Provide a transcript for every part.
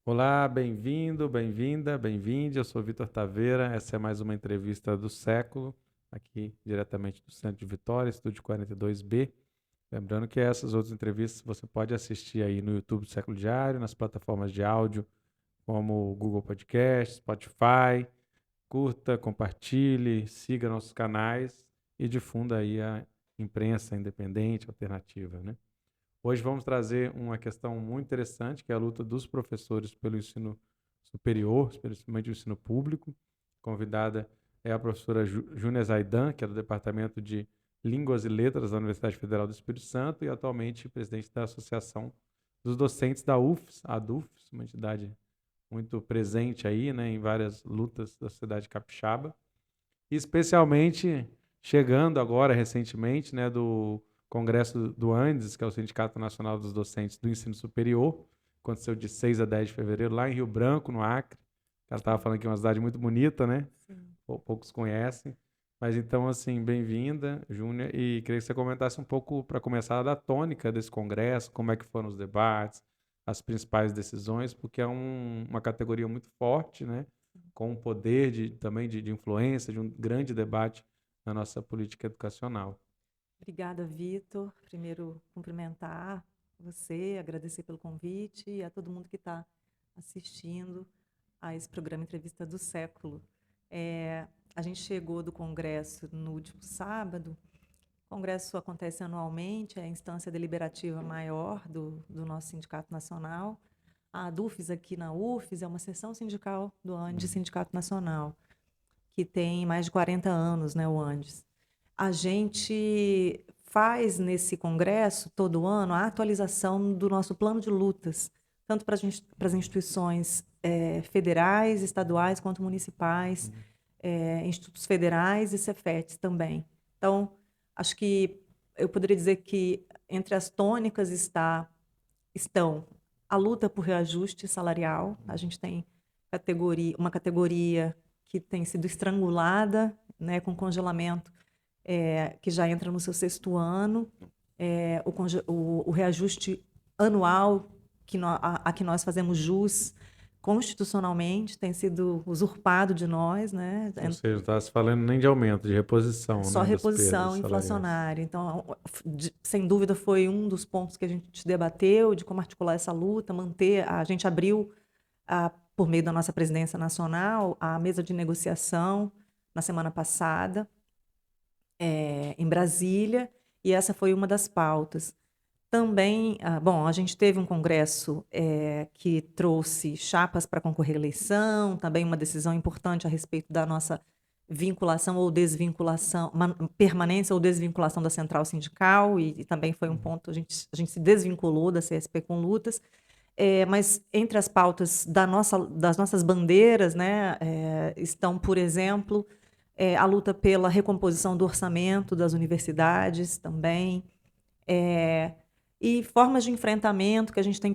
Olá, bem-vindo, bem-vinda, bem-vinde. Eu sou Vitor Taveira. Essa é mais uma entrevista do século, aqui diretamente do Centro de Vitória, Estúdio 42B. Lembrando que essas outras entrevistas você pode assistir aí no YouTube do Século Diário, nas plataformas de áudio como o Google Podcast, Spotify. Curta, compartilhe, siga nossos canais e difunda aí a imprensa independente, alternativa, né? Hoje vamos trazer uma questão muito interessante, que é a luta dos professores pelo ensino superior, especialmente o ensino público. Convidada é a professora Júnia Zaidan, que é do Departamento de Línguas e Letras da Universidade Federal do Espírito Santo e atualmente presidente da Associação dos Docentes da UFES, a DUFES, uma entidade muito presente aí, né, em várias lutas da sociedade capixaba, e especialmente chegando agora recentemente, né, do Congresso do Andes, que é o Sindicato Nacional dos Docentes do Ensino Superior, aconteceu de 6 a 10 de fevereiro, lá em Rio Branco, no Acre. Ela estava falando que é uma cidade muito bonita, né? Sim. Poucos conhecem. Mas então, assim, bem-vinda, Júnia, e queria que você comentasse um pouco, para começar, da tônica desse congresso, como é que foram os debates, as principais decisões, porque é uma categoria muito forte, né? Com um poder também de influência, de um grande debate na nossa política educacional. Obrigada, Vitor. Primeiro, cumprimentar você, agradecer pelo convite e a todo mundo que está assistindo a esse programa Entrevista do Século. A gente chegou do Congresso no último sábado. O Congresso acontece anualmente, é a instância deliberativa maior do nosso Sindicato Nacional. A DUFES aqui na UFES é uma seção sindical do ANDES, Sindicato Nacional, que tem mais de 40 anos, né, o ANDES. A gente faz nesse congresso, todo ano, a atualização do nosso plano de lutas, tanto para as instituições federais, estaduais, quanto municipais, institutos federais e Cefetes também. Então, acho que eu poderia dizer que entre as tônicas estão a luta por reajuste salarial. A gente tem uma categoria que tem sido estrangulada, né, com congelamento, que já entra no seu sexto ano, o reajuste anual a que nós fazemos jus constitucionalmente tem sido usurpado de nós, né? Ou seja, não está se falando nem de aumento, de reposição, Só né, das perdas reposição salariais. inflacionária. Então, sem dúvida, foi um dos pontos que a gente debateu, de como articular essa luta, manter. A gente abriu, por meio da nossa presidência nacional, a mesa de negociação na semana passada, em Brasília, e essa foi uma das pautas. Também, bom, a gente teve um congresso que trouxe chapas para concorrer à eleição, também uma decisão importante a respeito da nossa vinculação ou desvinculação, permanência ou desvinculação da central sindical, e também foi um ponto, a gente se desvinculou da CSP com lutas, mas entre as pautas das nossas bandeiras, né, estão, por exemplo, a luta pela recomposição do orçamento das universidades também, é, e formas de enfrentamento que a gente tem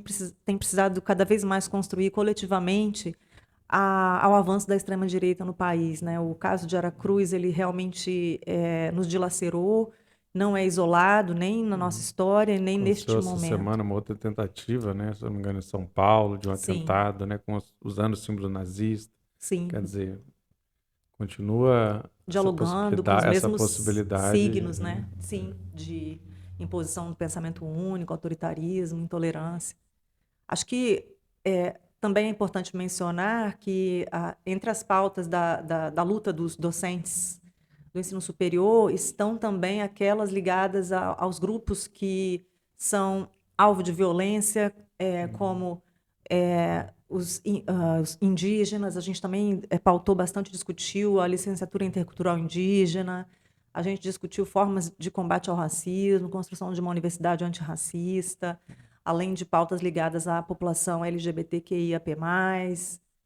precisado cada vez mais construir coletivamente ao avanço da extrema-direita no país, né? O caso de Aracruz, ele realmente nos dilacerou, não é isolado nem na nossa história, nem Aconteceu neste essa momento. semana uma outra tentativa, né, se eu não me engano, em São Paulo, de um Sim, atentado, né, usando o símbolo nazista. Quer sim, dizer, continua dialogando com os essa mesmos possibilidade, signos, né? né? Sim, de imposição do pensamento único, autoritarismo, intolerância. Acho que também é importante mencionar que, entre as pautas da luta dos docentes do ensino superior, estão também aquelas ligadas aos grupos que são alvo de violência, como os indígenas. A gente também pautou bastante, discutiu a licenciatura intercultural indígena, a gente discutiu formas de combate ao racismo, construção de uma universidade antirracista, além de pautas ligadas à população LGBTQIAP+,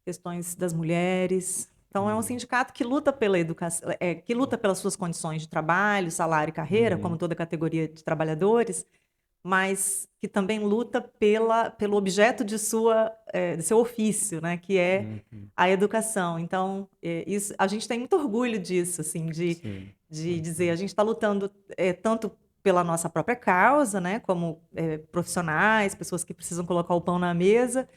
questões das mulheres. Então, é um sindicato que luta pela educação, que luta pelas suas condições de trabalho, salário e carreira, como Uhum. toda categoria de trabalhadores, mas que também luta pelo objeto de seu ofício, né, que é Uhum. a educação. Então, isso, a gente tem muito orgulho disso, assim, Sim, de muito dizer, a bem. gente está lutando tanto pela nossa própria causa, né, como profissionais, pessoas que precisam colocar o pão na mesa,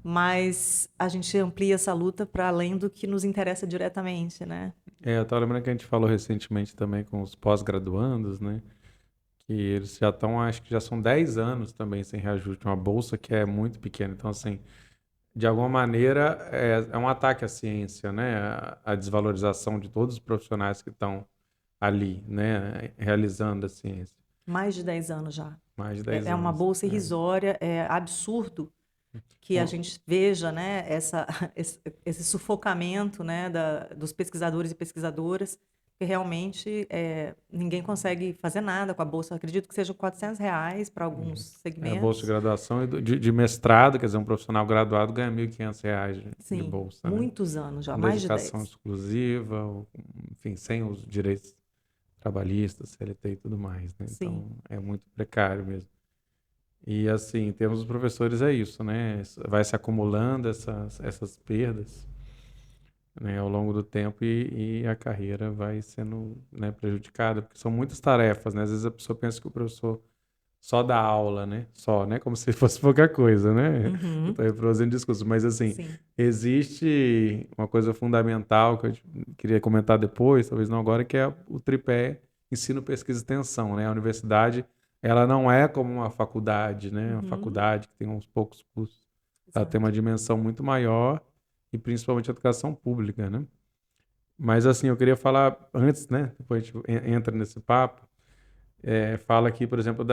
mas a gente amplia essa luta para além do que nos interessa diretamente, né? Eu estava lembrando que a gente falou recentemente também com os pós-graduandos, né? Que eles já estão, acho que já são 10 anos também sem reajuste, uma bolsa que é muito pequena. Então, assim, de alguma maneira, é um ataque à ciência, né? A desvalorização de todos os profissionais que estão ali, né? Realizando a ciência. Mais de 10 anos já. Mais de 10 É uma anos. bolsa irrisória, é absurdo que a gente veja, né, esse sufocamento, né, dos pesquisadores e pesquisadoras, que realmente ninguém consegue fazer nada com a bolsa. Eu acredito que seja R$ 400 para alguns A bolsa de segmentos. graduação e de mestrado, quer dizer, um profissional graduado ganha R$ 1.500 de Sim, bolsa, né? muitos anos já, Com mais de dedicação 10. exclusiva, enfim, sem os direitos trabalhistas, CLT e tudo mais, né? Sim, Então, é muito precário mesmo. E, assim, em termos dos professores é isso, né? Vai se acumulando essas perdas, né, ao longo do tempo e a carreira vai sendo, né, prejudicada, porque são muitas tarefas, né? Às vezes a pessoa pensa que o professor só dá aula, né? Só, né? Como se fosse pouca coisa, né? Eu uhum, estou reproduzindo discurso, mas assim, sim, existe uma coisa fundamental que eu queria comentar depois, talvez não agora, que é o tripé ensino, pesquisa e extensão, né? A universidade, ela não é como uma faculdade, né? Uma uhum, faculdade que tem uns poucos cursos. Ela tem uma exato. dimensão muito maior e principalmente a educação pública, né? Mas assim, eu queria falar antes, né? Depois a gente entra nesse papo. Fala aqui, por exemplo,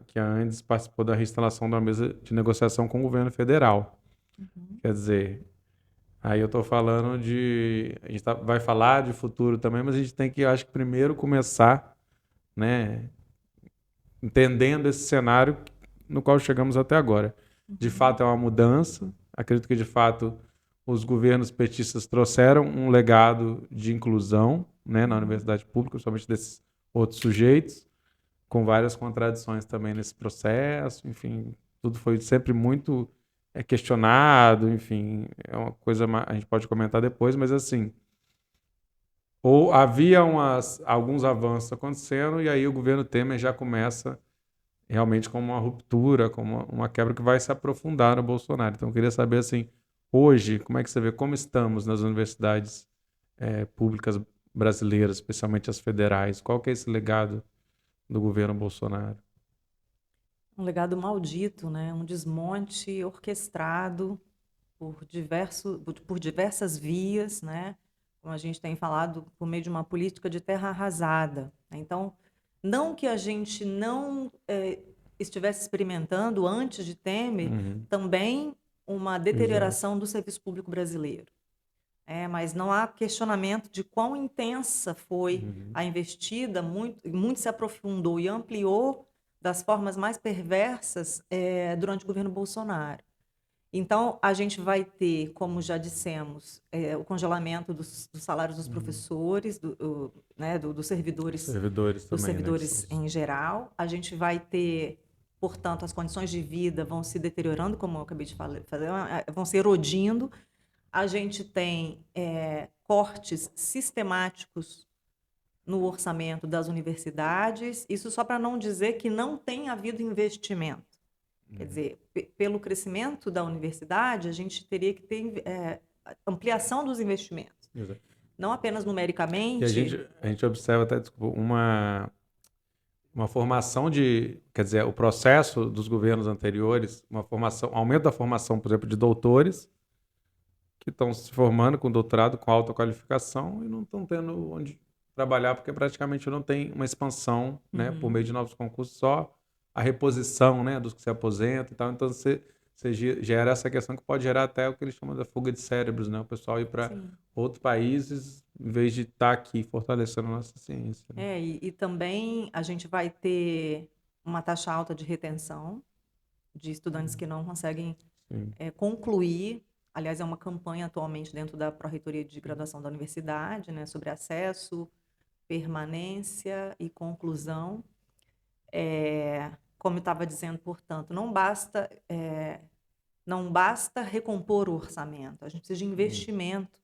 que a Andes participou da reinstalação de uma mesa de negociação com o governo federal. Uhum. Quer dizer, aí eu estou falando de. A gente vai falar de futuro também, mas a gente tem que, eu acho que primeiro começar, né, entendendo esse cenário no qual chegamos até agora. De Uhum. fato, é uma mudança. Acredito que, de fato, os governos petistas trouxeram um legado de inclusão, né, na Uhum. universidade pública, principalmente desses outros sujeitos, com várias contradições também nesse processo. Enfim, tudo foi sempre muito questionado. Enfim, é uma coisa a gente pode comentar depois, mas assim, ou havia alguns avanços acontecendo e aí o governo Temer já começa realmente como uma ruptura, como uma quebra que vai se aprofundar no Bolsonaro. Então, eu queria saber, assim, hoje, como é que você vê como estamos nas universidades públicas brasileiras, especialmente as federais? Qual que é esse legado do governo Bolsonaro? Um legado maldito, né? Um desmonte orquestrado por diversas vias, né? Como a gente tem falado, por meio de uma política de terra arrasada, né? Então, não que a gente não estivesse experimentando antes de Temer Uhum. também uma Exato. deterioração do serviço público brasileiro. Mas não há questionamento de quão intensa foi Uhum. a investida, muito se aprofundou e ampliou das formas mais perversas durante o governo Bolsonaro. Então, a gente vai ter, como já dissemos, o congelamento dos salários dos Uhum. professores, né, Os servidores dos também, né? Que são servidores em geral. A gente vai ter, portanto, as condições de vida vão se deteriorando, como eu acabei de falar, vão se erodindo. A gente tem cortes sistemáticos no orçamento das universidades, isso só para não dizer que não tem havido investimento. Quer Uhum. dizer, pelo crescimento da universidade, a gente teria que ter ampliação dos investimentos, Exato. não apenas E a numericamente. gente, a gente observa até, desculpa, uma formação quer dizer, o processo dos governos anteriores, uma formação, aumento da formação, por exemplo, de doutores, que estão se formando com doutorado, com alta qualificação e não estão tendo onde trabalhar, porque praticamente não tem uma expansão, né, por Uhum, meio de novos concursos, só a reposição, né, dos que se aposentam e tal. Então, você gera essa questão que pode gerar até o que eles chamam da fuga de cérebros, né, o pessoal ir para sim. outros países em vez de estar aqui fortalecendo a nossa ciência, né? E também a gente vai ter uma taxa alta de retenção de estudantes que não conseguem Sim. concluir. Aliás, é uma campanha atualmente dentro da Pró-Reitoria de Graduação da Universidade, né, sobre acesso, permanência e conclusão. Como eu estava dizendo, portanto, não basta recompor o orçamento, a gente precisa de Uhum. investimento,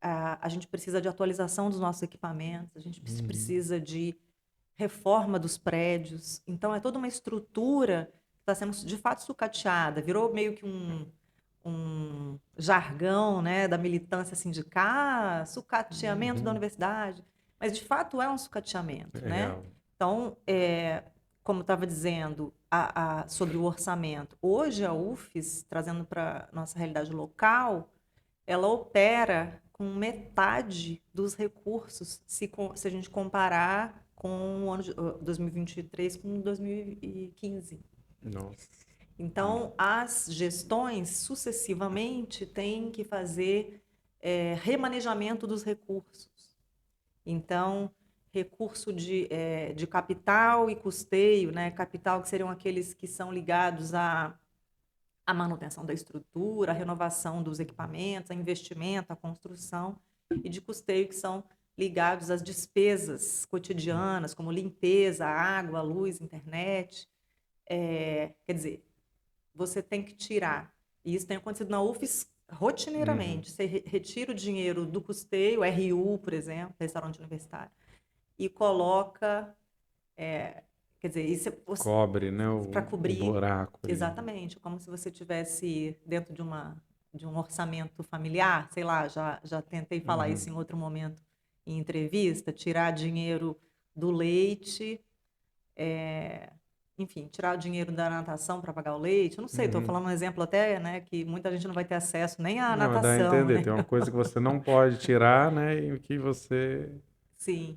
a gente precisa de atualização dos nossos equipamentos, a gente Uhum. precisa de reforma dos prédios. Então, é toda uma estrutura que está sendo, de fato, sucateada, virou meio que jargão, né, da militância sindical, sucateamento da Uhum. universidade, mas de fato é um sucateamento, É né? real. Então, como estava dizendo sobre o orçamento, hoje a UFES, trazendo para nossa realidade local, ela opera com metade dos recursos, se a gente comparar com o ano de 2023 com 2015. Nossa. Então, as gestões sucessivamente têm que fazer remanejamento dos recursos. Então, recurso de capital e custeio, né? Capital que seriam aqueles que são ligados à manutenção da estrutura, à renovação dos equipamentos, a investimento, à construção, e de custeio que são ligados às despesas cotidianas, como limpeza, água, luz, internet. Quer dizer, você tem que tirar. E isso tem acontecido na UFES Uhum. rotineiramente. Você retira o dinheiro do custeio, RU, por exemplo, restaurante universitário, e coloca, quer dizer, isso Cobre, né, para o cobrir buraco ali. exatamente, como se você tivesse dentro de um orçamento familiar, sei lá, já tentei falar Uhum. isso em outro momento em entrevista, tirar dinheiro do leite, é, enfim, tirar o dinheiro da natação para pagar o leite. Eu não sei, estou Uhum. falando um exemplo até, né, que muita gente não vai ter acesso nem à Não, mas dá a natação, entender. né? Tem uma coisa que você não pode tirar, né? E que você. Sim.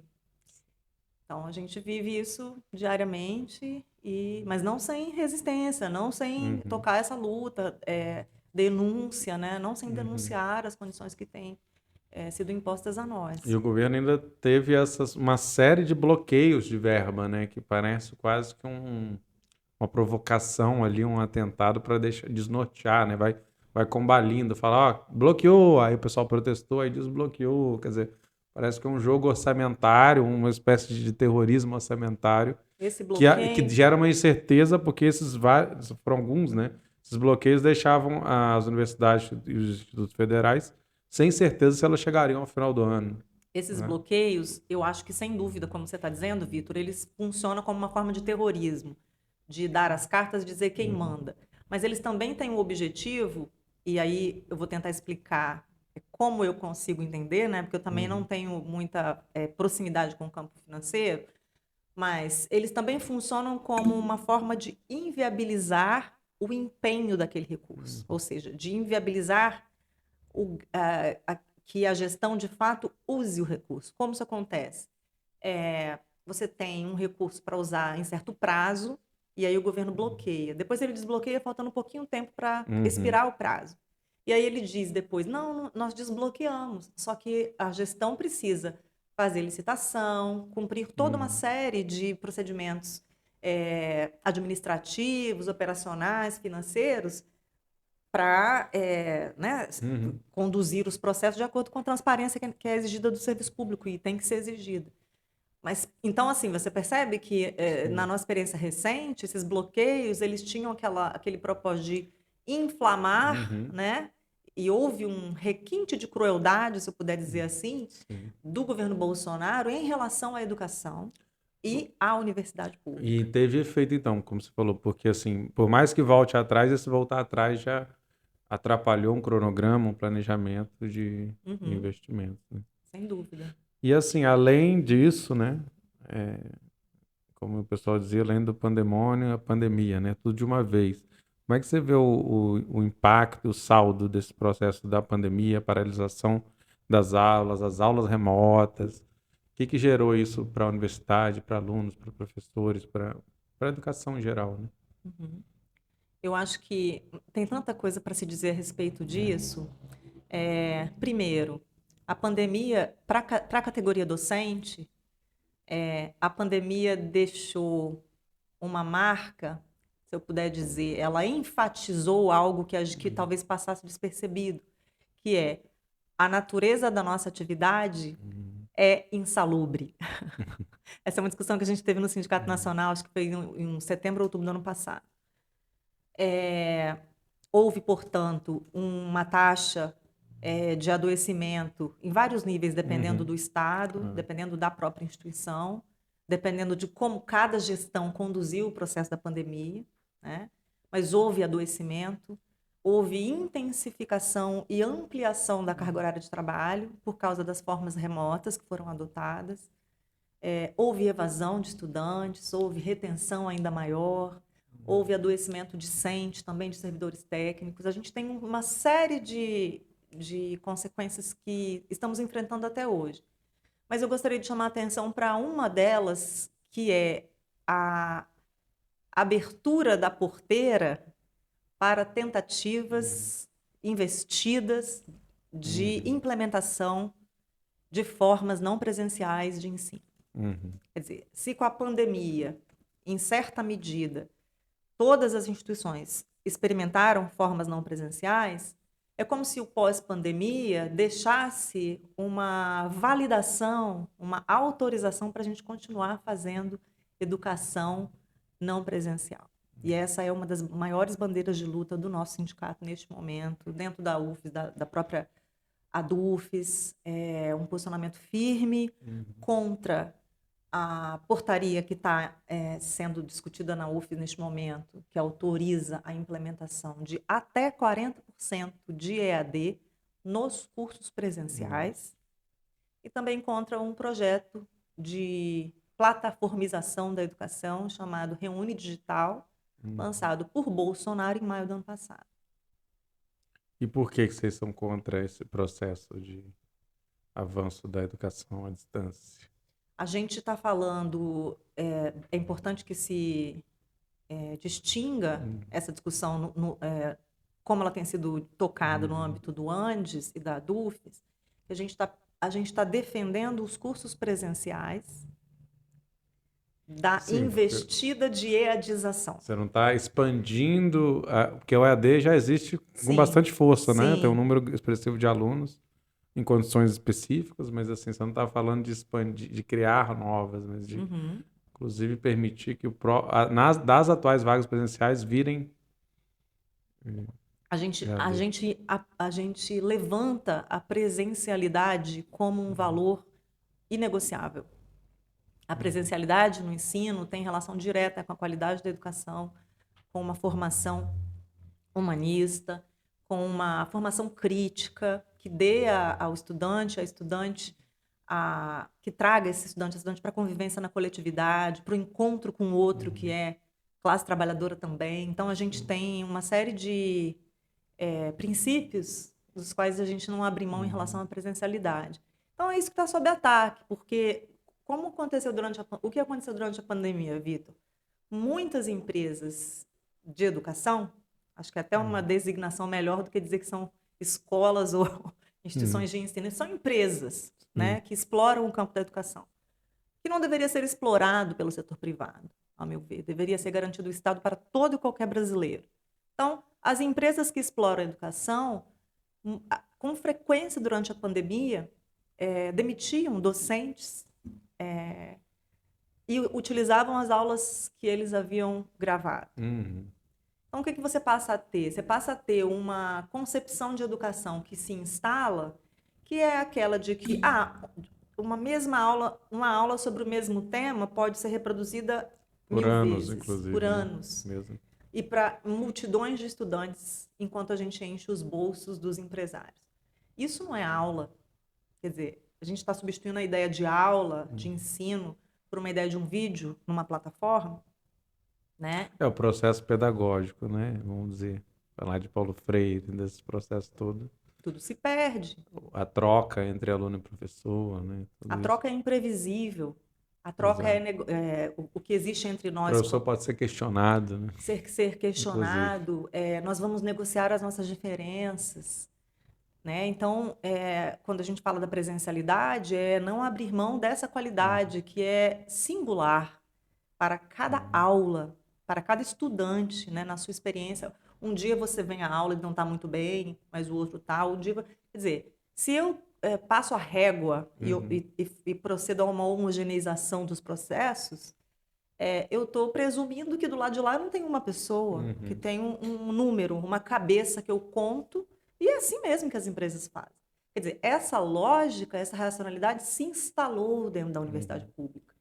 Então a gente vive isso diariamente, mas não sem resistência, não sem Uhum. tocar essa luta, denúncia, né? Não sem Uhum. denunciar as condições que têm sido impostas a E nós. o governo ainda teve uma série de bloqueios de verba, né? Que parece quase que uma provocação ali, um atentado para deixar desnortear, né? Vai combalindo, fala, ó, bloqueou, aí o pessoal protestou, aí desbloqueou. Quer dizer, parece que é um jogo orçamentário, uma espécie de terrorismo orçamentário Esse que bloqueio, gera uma incerteza, porque esses vários, foram alguns, né? Esses bloqueios deixavam as universidades e os institutos federais sem certeza se elas chegariam ao final do ano, esses né? bloqueios, eu acho que sem dúvida, como você está dizendo, Vitor, eles funcionam como uma forma de terrorismo, de dar as cartas, dizer quem Uhum, manda. Mas eles também têm o objetivo, e aí eu vou tentar explicar como eu consigo entender, né? Porque eu também não uhum, tenho muita proximidade com o campo financeiro, mas eles também funcionam como uma forma de inviabilizar o empenho daquele recurso, ou seja, de inviabilizar que a gestão de fato use o recurso. Como isso acontece? Você tem um recurso para usar em certo prazo, e aí o governo bloqueia. Depois ele desbloqueia, faltando um pouquinho de tempo para uhum, expirar o prazo. E aí ele diz depois: não, nós desbloqueamos, só que a gestão precisa fazer licitação, cumprir toda uma uhum, série de procedimentos administrativos, operacionais, financeiros, para né, uhum. conduzir os processos de acordo com a transparência que é exigida do serviço público e tem que ser exigida. Mas então assim, você percebe que na Sim. nossa experiência recente, esses bloqueios, eles tinham aquele propósito de inflamar, Uhum, né? E houve um requinte de crueldade, se eu puder dizer assim, sim. do governo Bolsonaro em relação à educação e à universidade E pública. teve efeito então, como você falou, porque assim, por mais que volte atrás, esse voltar atrás já atrapalhou um cronograma, um planejamento de Uhum, investimento, né? sem dúvida. E assim, além disso, né, é, como o pessoal dizia, além do pandemônio, a pandemia, né, tudo de uma vez. Como é que você vê o impacto, o saldo desse processo da pandemia, a paralisação das aulas, as aulas remotas? O que gerou isso para a universidade, para alunos, para professores, para a educação em geral, né? Uhum. Eu acho que tem tanta coisa para se dizer a respeito disso. Primeiro, a pandemia, para a categoria docente, a pandemia deixou uma marca, se eu puder dizer, ela enfatizou algo que talvez passasse despercebido, que é a natureza da nossa atividade Uhum, é insalubre. Essa é uma discussão que a gente teve no Sindicato uhum, Nacional, acho que foi em setembro ou outubro do ano passado. Houve, portanto, uma taxa de adoecimento em vários níveis, dependendo uhum, do estado, claro. dependendo da própria instituição, dependendo de como cada gestão conduziu o processo da pandemia, né? Mas houve adoecimento, houve intensificação e ampliação da carga horária de trabalho por causa das formas remotas que foram adotadas. Houve evasão de estudantes, houve retenção ainda maior, houve adoecimento discente também de servidores técnicos. A gente tem uma série de consequências que estamos enfrentando até hoje. Mas eu gostaria de chamar a atenção para uma delas, que é a abertura da porteira para tentativas investidas de implementação de formas não presenciais de ensino. Quer dizer, se com a pandemia, em certa medida, todas as instituições experimentaram formas não presenciais, é como se o pós-pandemia deixasse uma validação, uma autorização para a gente continuar fazendo educação não presencial. E essa é uma das maiores bandeiras de luta do nosso sindicato neste momento, dentro da UFES, da própria ADUFES, um posicionamento firme contra a portaria que está sendo discutida na UFES neste momento, que autoriza a implementação de até 40% de EAD nos cursos presenciais, e também contra um projeto de plataformização da educação chamado Reúne Digital, lançado por Bolsonaro em maio do ano passado. E por que vocês são contra esse processo de avanço da educação à distância? A gente está falando, é importante que se distinga essa discussão, como ela tem sido tocada no âmbito do Andes e da ADUFES, que a gente tá defendendo os cursos presenciais da investida de EADização. Você não está expandindo, porque o EAD já existe com bastante força, né? Tem um número expressivo de alunos em condições específicas, mas assim, você não está falando de expandir, de criar novas, mas de, inclusive, permitir que das atuais vagas presenciais virem... A gente levanta a presencialidade como um valor inegociável. A presencialidade no ensino tem relação direta com a qualidade da educação, com uma formação humanista, com uma formação crítica, que dê ao estudante, que traga esse estudante para a convivência na coletividade, para o encontro com o outro, que é classe trabalhadora também. Então, a gente tem uma série de princípios dos quais a gente não abre mão em relação à presencialidade. Então, é isso que está sob ataque, porque o que aconteceu durante a pandemia, Vitor? Muitas empresas de educação, acho que até uma designação melhor do que dizer que são escolas ou instituições de ensino, são empresas, né, que exploram o campo da educação, que não deveria ser explorado pelo setor privado, ao meu ver, deveria ser garantido o Estado para todo e qualquer brasileiro. Então, as empresas que exploram a educação, com frequência durante a pandemia, demitiam docentes e utilizavam as aulas que eles haviam gravado. Então, o que você passa a ter? Você passa a ter uma concepção de educação que se instala, que é aquela de que uma mesma aula, uma aula sobre o mesmo tema pode ser reproduzida por mil anos, vezes, inclusive, por anos. Mesmo. E para multidões de estudantes, enquanto a gente enche os bolsos dos empresários. Isso não é aula. Quer dizer, a gente está substituindo a ideia de aula, de ensino, por uma ideia de um vídeo numa plataforma, né? É o processo pedagógico, né? Vamos dizer, falar de Paulo Freire, desse processo todo. Tudo se perde. A troca entre aluno e professor, né? A troca é imprevisível. A troca é o que existe entre nós. O professor pode ser questionado, né? Ser questionado. Nós vamos negociar as nossas diferenças, né? Então, quando a gente fala da presencialidade, é não abrir mão dessa qualidade que é singular para cada aula, para cada estudante, né? Na sua experiência. Um dia você vem à aula e não está muito bem, mas o outro está. Quer dizer, se eu passo a régua e procedo a uma homogeneização dos processos, eu estou presumindo que do lado de lá não tem uma pessoa, que tem um número, uma cabeça que eu conto, e é assim mesmo que as empresas fazem. Quer dizer, essa lógica, essa racionalidade se instalou dentro da universidade pública,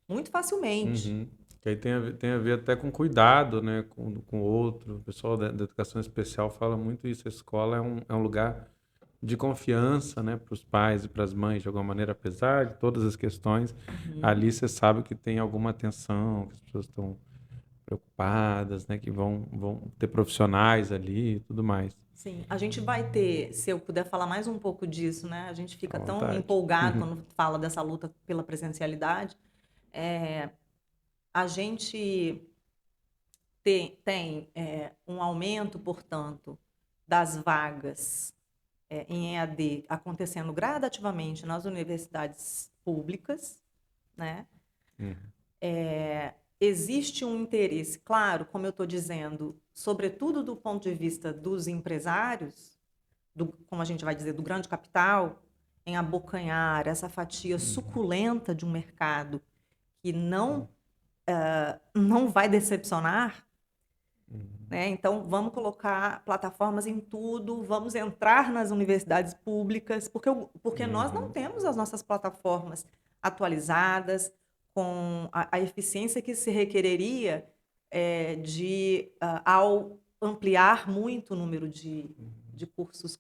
muito facilmente. Que aí tem a ver até com cuidado, né, com o outro. O pessoal da educação especial fala muito isso. A escola é um lugar de confiança, né, para os pais e para as mães, de alguma maneira, apesar de todas as questões. Ali você sabe que tem alguma atenção, que as pessoas estão preocupadas, né, que vão ter profissionais ali e tudo mais. Sim, a gente vai ter, se eu puder falar mais um pouco disso, né? A gente fica À tão vontade. empolgado quando fala dessa luta pela presencialidade. É, a gente tem um aumento, portanto, das vagas em EAD acontecendo gradativamente nas universidades públicas, né? Uhum. Existe um interesse, claro, como eu estou dizendo, sobretudo do ponto de vista dos empresários, como a gente vai dizer, do grande capital, em abocanhar essa fatia suculenta de um mercado que não vai decepcionar, né? Então, vamos colocar plataformas em tudo, vamos entrar nas universidades públicas, porque nós não temos as nossas plataformas atualizadas, com a eficiência que se requereria ao ampliar muito o número de cursos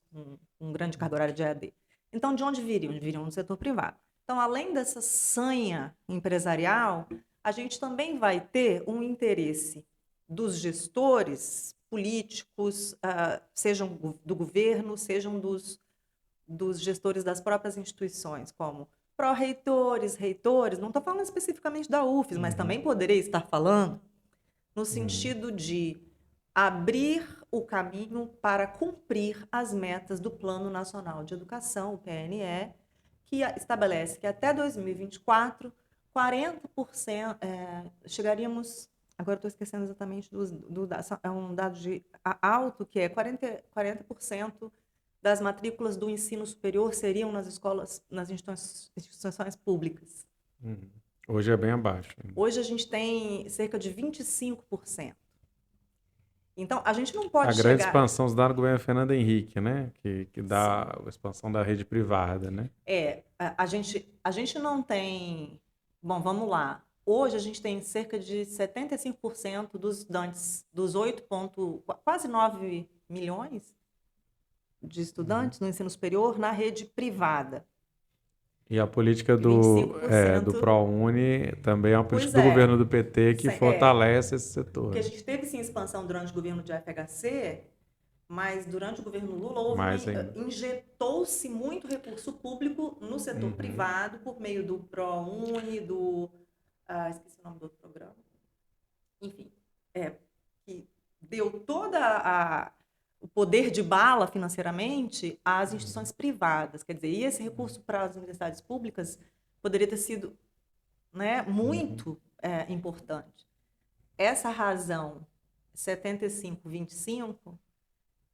com grande carga horária de EAD. Então, de onde viriam? Viriam do setor privado. Então, além dessa sanha empresarial, a gente também vai ter um interesse dos gestores políticos, sejam do governo, sejam dos gestores das próprias instituições, como pró-reitores, reitores, não estou falando especificamente da UFES, mas também poderei estar falando no sentido de abrir o caminho para cumprir as metas do Plano Nacional de Educação, o PNE, que estabelece que até 2024, 40%, chegaríamos, agora estou esquecendo exatamente é um dado alto, que é 40% das matrículas do ensino superior seriam nas escolas, nas instituições públicas. Hoje é bem abaixo. Hoje a gente tem cerca de 25%. Então, a gente não A pode grande chegar... expansão se dá no governo Fernando Henrique, né? Que dá a expansão da rede privada, né? A gente não tem... Bom, vamos lá. Hoje a gente tem cerca de 75% dos estudantes, quase 9 milhões de estudantes no ensino superior na rede privada. E a política E 25%... do ProUni também é uma política Pois do é. governo do PT que fortalece esse setor. Porque a gente teve, sim, expansão durante o governo de FHC, mas durante o governo Lula injetou-se muito recurso público no setor privado por meio do ProUni, esqueci o nome do outro programa. Enfim, que deu o poder de bala financeiramente às instituições privadas. Quer dizer, e esse recurso para as universidades públicas poderia ter sido, né, muito importante. Essa razão 75-25,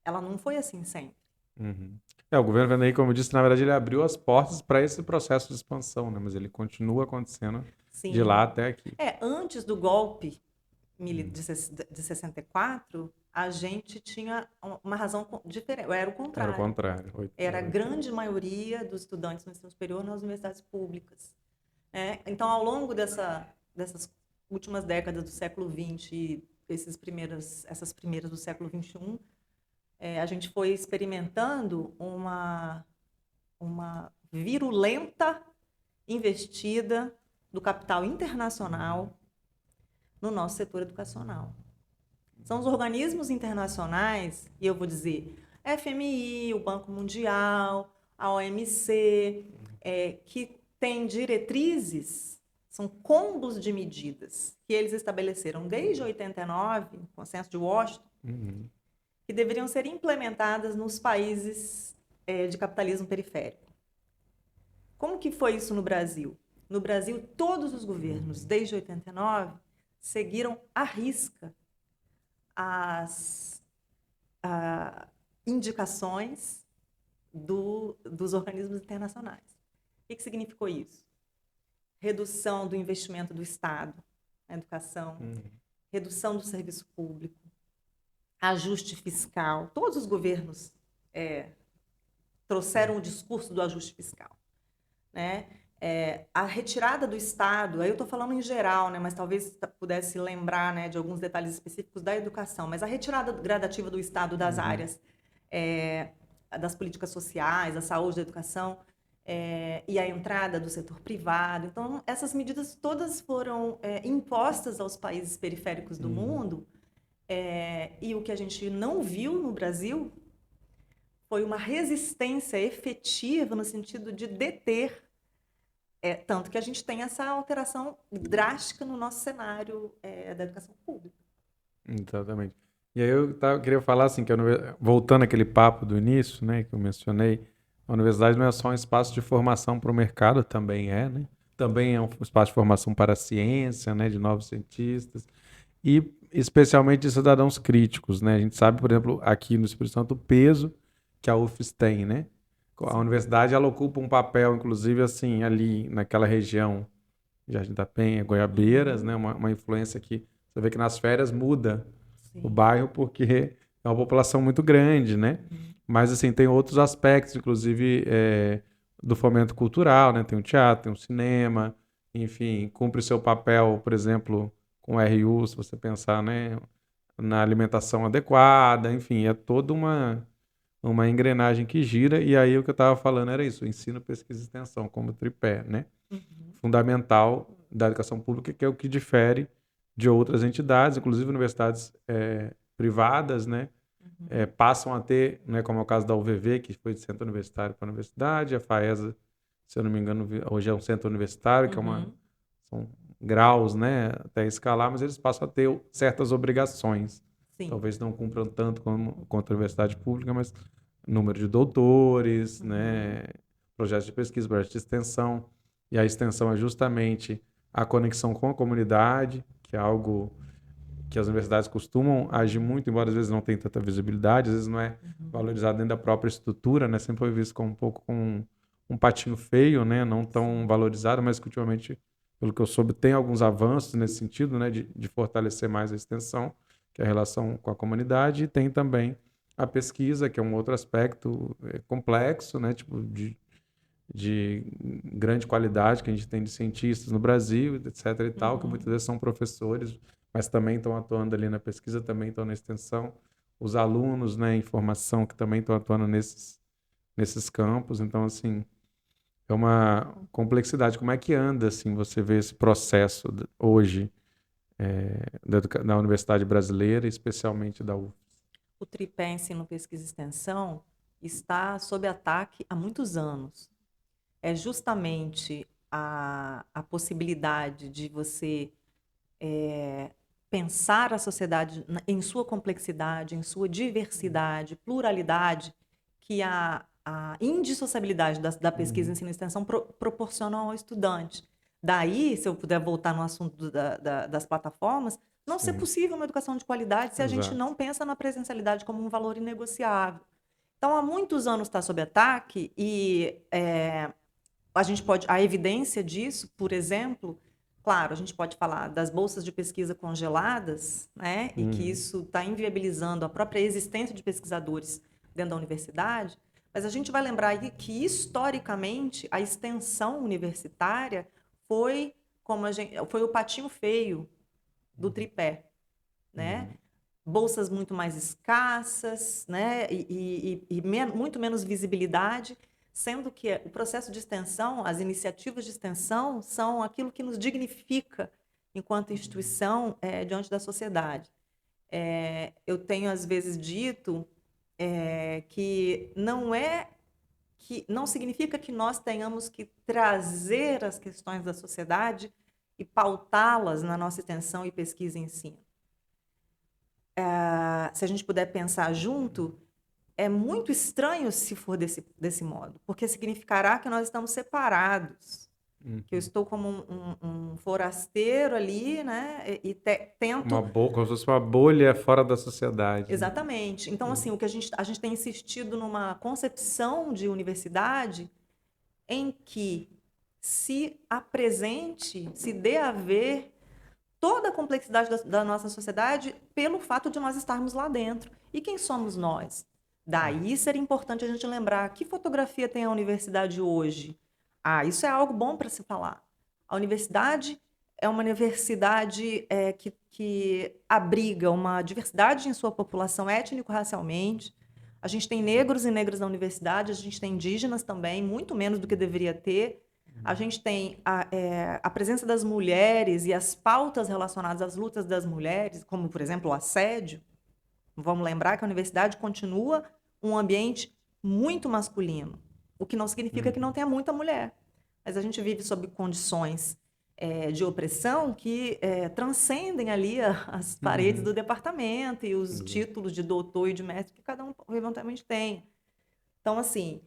ela não foi assim sempre. O governo Fernando Henrique, como eu disse, na verdade ele abriu as portas para esse processo de expansão, né? Mas ele continua acontecendo de lá até aqui. Antes do golpe de 64, a gente tinha uma razão diferente. Era o contrário. Era o contrário. Era a grande maioria dos estudantes no ensino superior nas universidades públicas. Então, ao longo dessas últimas décadas do século XX e essas primeiras do século XXI, a gente foi experimentando uma virulenta investida do capital internacional no nosso setor educacional. São os organismos internacionais, e eu vou dizer FMI, o Banco Mundial, a OMC, que têm diretrizes, são combos de medidas que eles estabeleceram desde 89, o Consenso de Washington, que deveriam ser implementadas nos países de capitalismo periférico. Como que foi isso no Brasil? No Brasil, todos os governos, desde 89, seguiram à risca as indicações dos organismos internacionais. O que significou isso? Redução do investimento do Estado na educação, redução do serviço público, ajuste fiscal. Todos os governos trouxeram o discurso do ajuste fiscal, né? A retirada do Estado, aí eu estou falando em geral, né, mas talvez pudesse lembrar, né, de alguns detalhes específicos da educação, mas a retirada gradativa do Estado das Uhum. áreas das políticas sociais, da saúde, da educação, e a entrada do setor privado. Então, essas medidas todas foram impostas aos países periféricos do Uhum. mundo, e o que a gente não viu no Brasil foi uma resistência efetiva no sentido de deter. Tanto que a gente tem essa alteração drástica no nosso cenário da educação pública. Exatamente. E aí eu queria falar assim, que voltando àquele papo do início, né, que eu mencionei, a universidade não é só um espaço de formação para o mercado, também é, né? Também é um espaço de formação para a ciência, né, de novos cientistas e especialmente de cidadãos críticos, né? A gente sabe, por exemplo, aqui no Espírito Santo, o peso que a UFES tem, né? A Sim. universidade, ela ocupa um papel, inclusive, assim, ali naquela região, Jardim da Penha, Goiabeiras, né? Uma influência que você vê que nas férias muda o Sim. bairro porque é uma população muito grande, né? Mas, assim, tem outros aspectos, inclusive do fomento cultural, né? Tem o teatro, tem o cinema, enfim, cumpre seu papel, por exemplo, com o RU, se você pensar, né? Na alimentação adequada, enfim, é toda uma engrenagem que gira, e aí o que eu estava falando era isso, o ensino, pesquisa e extensão como tripé, né? Uhum. Fundamental da educação pública, que é o que difere de outras entidades, inclusive universidades privadas, né? Passam a ter, né, como é o caso da UVV, que foi de centro universitário para a universidade, a FAESA, se eu não me engano, hoje é um centro universitário, que Uhum. são graus, né, até escalar, mas eles passam a ter certas obrigações. Sim. Talvez não cumpram tanto quanto a universidade pública, mas número de doutores, Uhum. né, projetos de pesquisa, projetos de extensão. E a extensão é justamente a conexão com a comunidade, que é algo que as universidades costumam agir muito, embora às vezes não tenha tanta visibilidade, às vezes não é Uhum. valorizado dentro da própria estrutura, né? Sempre foi visto como um pouco com um patinho feio, né? Não tão Sim. valorizado, mas que ultimamente, pelo que eu soube, tem alguns avanços nesse sentido, né? De fortalecer mais a extensão, que é a relação com a comunidade, e tem também a pesquisa, que é um outro aspecto complexo, né? Tipo, de grande qualidade que a gente tem de cientistas no Brasil, etc. e tal, que muitas Uhum. vezes são professores, mas também estão atuando ali na pesquisa, também estão na extensão. Os alunos, né, em formação, que também estão atuando nesses campos. Então, assim, é uma complexidade. Como é que anda, assim, você vê esse processo hoje da Universidade Brasileira, especialmente da UF? O tripé ensino, pesquisa e extensão está sob ataque há muitos anos. É justamente a possibilidade de você pensar a sociedade em sua complexidade, em sua diversidade, pluralidade, que a indissociabilidade da pesquisa, Uhum. ensino e extensão proporciona ao estudante. Daí, se eu puder voltar no assunto das plataformas, não ser Sim, possível uma educação de qualidade se a gente exato. não pensa na presencialidade como um valor inegociável. Então, há muitos anos está sob ataque e a gente pode, a evidência disso, por exemplo, claro, a gente pode falar das bolsas de pesquisa congeladas, né, e que Uhum. isso está inviabilizando a própria existência de pesquisadores dentro da universidade, mas a gente vai lembrar aí que, historicamente, a extensão universitária foi, foi o patinho feio do tripé, né? Uhum. Bolsas muito mais escassas, né? Muito menos visibilidade, sendo que o processo de extensão, as iniciativas de extensão, são aquilo que nos dignifica enquanto instituição diante da sociedade. Eu tenho às vezes dito que não significa que nós tenhamos que trazer as questões da sociedade e pautá-las na nossa extensão e pesquisa e ensino. Se a gente puder pensar junto, é muito estranho se for desse modo, porque significará que nós estamos separados, que eu Uhum. estou como um forasteiro ali, né? Uma Tento. bolha, como se fosse uma bolha fora da sociedade, né? Exatamente. Então, assim, Uhum. o que a gente tem insistido numa concepção de universidade em que se apresente, se dê a ver toda a complexidade da nossa sociedade pelo fato de nós estarmos lá dentro. E quem somos nós? Daí seria importante a gente lembrar que fotografia tem a universidade hoje. Isso é algo bom para se falar. A universidade é uma universidade que abriga uma diversidade em sua população étnico-racialmente. A gente tem negros e negras na universidade, a gente tem indígenas também, muito menos do que deveria ter. A gente tem a presença das mulheres e as pautas relacionadas às lutas das mulheres, como, por exemplo, o assédio. Vamos lembrar que a universidade continua um ambiente muito masculino, o que não significa que não tenha muita mulher. Mas a gente vive sob condições de opressão que transcendem ali as paredes do departamento e os títulos de doutor e de mestre que cada um eventualmente tem. Então, assim,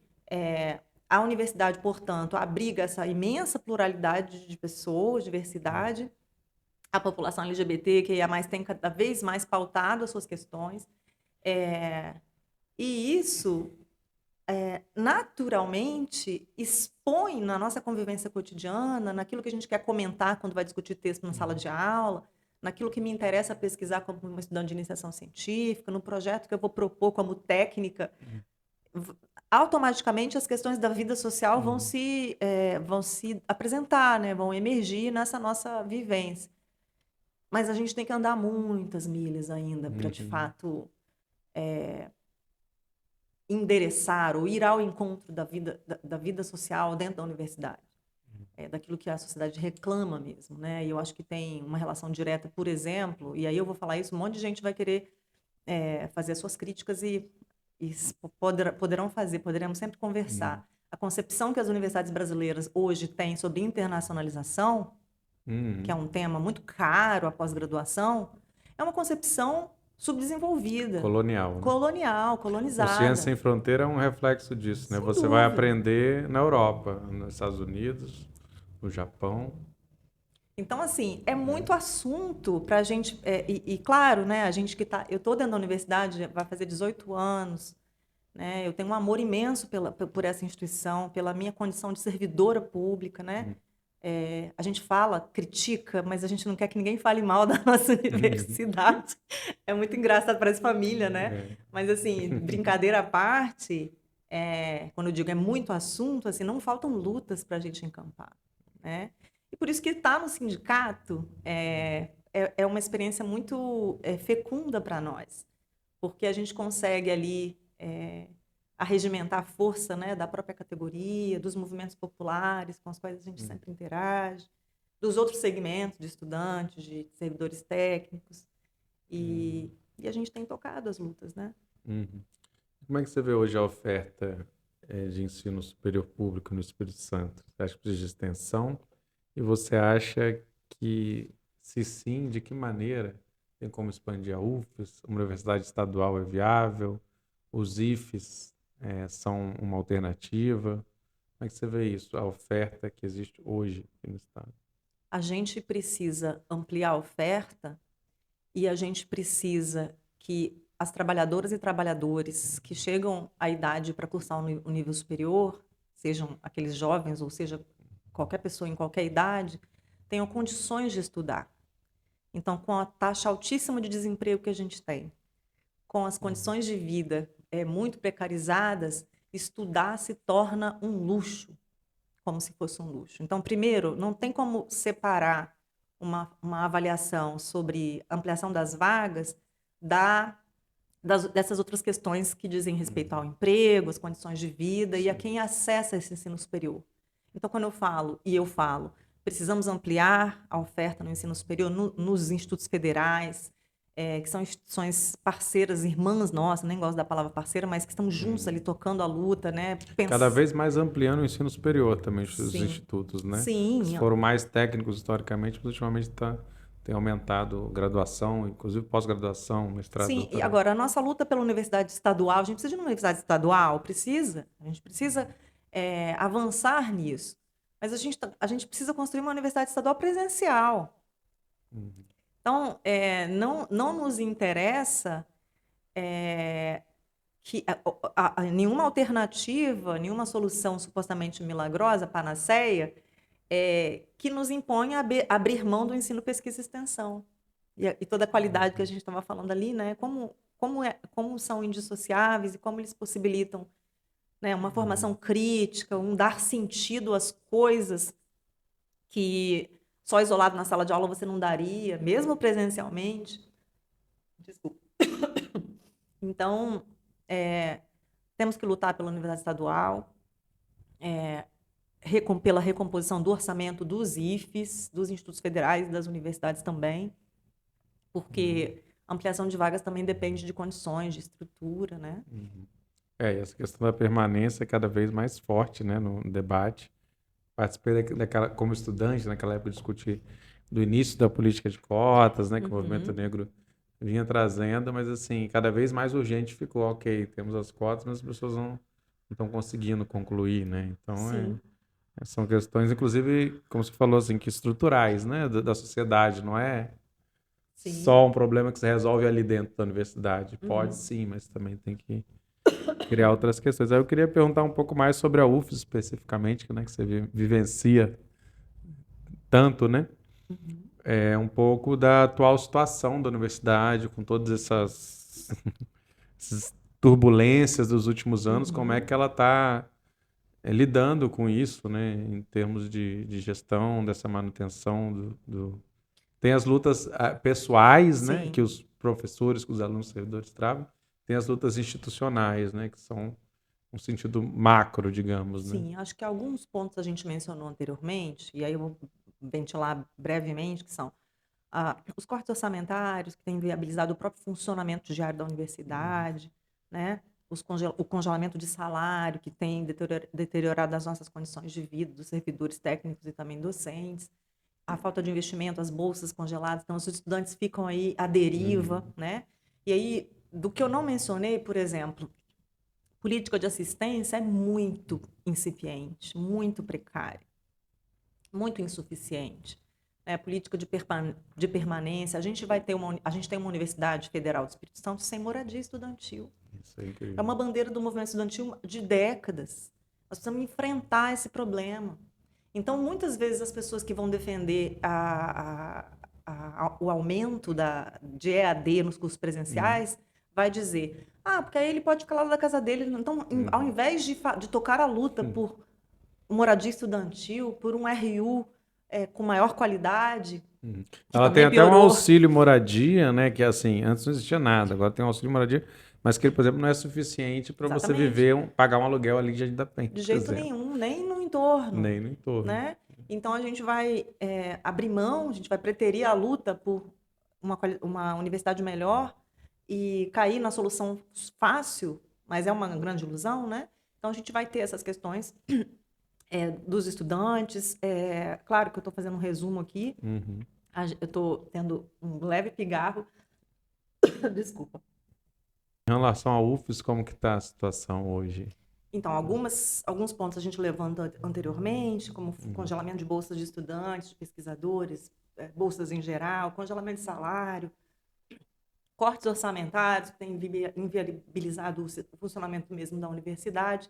a universidade, portanto, abriga essa imensa pluralidade de pessoas, diversidade. A população LGBT, que mais tem cada vez mais pautado as suas questões. E isso, naturalmente, expõe na nossa convivência cotidiana, naquilo que a gente quer comentar quando vai discutir texto na sala de aula, naquilo que me interessa pesquisar como uma estudante de iniciação científica, no projeto que eu vou propor como técnica. Automaticamente, as questões da vida social vão se apresentar, né? Vão emergir nessa nossa vivência. Mas a gente tem que andar muitas milhas ainda para, de fato, endereçar ou ir ao encontro da vida social dentro da universidade. Daquilo que a sociedade reclama mesmo, né? E eu acho que tem uma relação direta, por exemplo, e aí eu vou falar isso, um monte de gente vai querer fazer as suas críticas e poderemos sempre conversar. A concepção que as universidades brasileiras hoje têm sobre internacionalização, que é um tema muito caro, a pós-graduação, é uma concepção subdesenvolvida. Colonial, né? Colonial, O colonizada. Ciência Sem Fronteira é um reflexo disso, né? Sem Você vai dúvida. aprender na Europa, nos Estados Unidos, no Japão. Então, assim, é muito assunto para a gente... claro, né, a gente que tá... Eu estou dentro da universidade, vai fazer 18 anos, né? Eu tenho um amor imenso por essa instituição, pela minha condição de servidora pública, né? A gente fala, critica, mas a gente não quer que ninguém fale mal da nossa universidade. É muito engraçado para essa família, né? Mas, assim, brincadeira à parte, quando eu digo é muito assunto, assim, não faltam lutas para a gente encampar, né? E por isso que estar no sindicato é uma experiência muito fecunda para nós, porque a gente consegue ali arregimentar a força, né, da própria categoria, dos movimentos populares com os quais a gente sempre interage, dos outros segmentos de estudantes, de servidores técnicos, e a gente tem tocado as lutas, né? Como é que você vê hoje a oferta de ensino superior público no Espírito Santo? Você acha que precisa de extensão? E você acha que, se sim, de que maneira tem como expandir a UFES? A Universidade Estadual é viável? Os IFES são uma alternativa? Como é que você vê isso, a oferta que existe hoje aqui no Estado? A gente precisa ampliar a oferta e a gente precisa que as trabalhadoras e trabalhadores que chegam à idade para cursar o nível superior, sejam aqueles jovens ou seja qualquer pessoa em qualquer idade, tenham condições de estudar. Então, com a taxa altíssima de desemprego que a gente tem, com as condições de vida muito precarizadas, estudar se torna um luxo, como se fosse um luxo. Então, primeiro, não tem como separar uma avaliação sobre ampliação das vagas dessas outras questões que dizem respeito ao emprego, às condições de vida e a quem acessa esse ensino superior. Então, quando eu falo, precisamos ampliar a oferta no ensino superior nos institutos federais, que são instituições parceiras, irmãs nossas, nem gosto da palavra parceira, mas que estão juntos ali tocando a luta, né? Cada vez mais ampliando o ensino superior também, os institutos, né? Sim. Eles foram mais técnicos historicamente, mas ultimamente tem aumentado graduação, inclusive pós-graduação, mestrado, Sim, doutorado. E agora a nossa luta pela universidade estadual, a gente precisa de uma universidade estadual? Precisa. A gente precisa avançar nisso. Mas a gente precisa construir uma universidade estadual presencial. Então, não nos interessa que nenhuma alternativa, nenhuma solução supostamente milagrosa, panaceia, que nos imponha abrir mão do ensino, pesquisa e extensão. E toda a qualidade que a gente estava falando ali, né? Como são indissociáveis e como eles possibilitam né? Uma formação crítica, um dar sentido às coisas que só isolado na sala de aula você não daria, mesmo presencialmente. Desculpa. Então, temos que lutar pela universidade estadual, pela recomposição do orçamento dos IFES, dos institutos federais e das universidades também, porque a ampliação de vagas também depende de condições, de estrutura, né? E essa questão da permanência é cada vez mais forte, né, no debate. Participei daquela, como estudante, naquela época, de discutir do início da política de cotas, né, que o movimento negro vinha trazendo, mas assim, cada vez mais urgente ficou, ok, temos as cotas, mas as pessoas não estão conseguindo concluir, né? Então, Sim. são questões, inclusive, como você falou, assim, que estruturais, né, da sociedade, não é Sim. só um problema que se resolve ali dentro da universidade. Pode sim, mas também tem que criar outras questões. Aí eu queria perguntar um pouco mais sobre a UFES especificamente, né, que você vivencia tanto, né? Um pouco da atual situação da universidade, com todas essas turbulências dos últimos anos, como é que ela está lidando com isso, né, em termos de gestão, dessa manutenção Tem as lutas pessoais, né, Sim. que os professores, que os alunos, servidores travam, tem as lutas institucionais, né, que são um sentido macro, digamos, né? Sim, acho que alguns pontos a gente mencionou anteriormente, e aí eu vou ventilar brevemente, que são os cortes orçamentários, que têm viabilizado o próprio funcionamento diário da universidade, né? O congelamento de salário, que tem deteriorado as nossas condições de vida dos servidores técnicos e também docentes, a falta de investimento, as bolsas congeladas, então os estudantes ficam aí à deriva, né? E aí, do que eu não mencionei, por exemplo, política de assistência é muito incipiente, muito precária, muito insuficiente. Política de permanência. A gente tem uma Universidade Federal do Espírito Santo sem moradia estudantil. Isso é incrível. É uma bandeira do movimento estudantil de décadas. Nós precisamos enfrentar esse problema. Então, muitas vezes, as pessoas que vão defender o aumento de EAD nos cursos presenciais vai dizer, porque aí ele pode ficar lá da casa dele. Então, ao invés de tocar a luta por moradia estudantil, por um RU com maior qualidade, que Ela tem também até um piorou. auxílio moradia, né, que assim, antes não existia nada, agora tem um auxílio moradia, mas que ele, por exemplo, não é suficiente para você Exatamente. viver, pagar um aluguel ali de Jardim da Penha, De por jeito exemplo. nenhum, nem no entorno. Nem no entorno. Né? Então, a gente vai abrir mão, a gente vai preterir a luta por uma universidade melhor e cair na solução fácil, mas é uma grande ilusão, né? Então, a gente vai ter essas questões dos estudantes. Claro que eu estou fazendo um resumo aqui. Eu estou tendo um leve pigarro. Desculpa. Em relação à UFES, como que está a situação hoje? Então, alguns pontos a gente levanta anteriormente, como congelamento de bolsas de estudantes, de pesquisadores, bolsas em geral, congelamento de salário, cortes orçamentários que têm inviabilizado o funcionamento mesmo da universidade.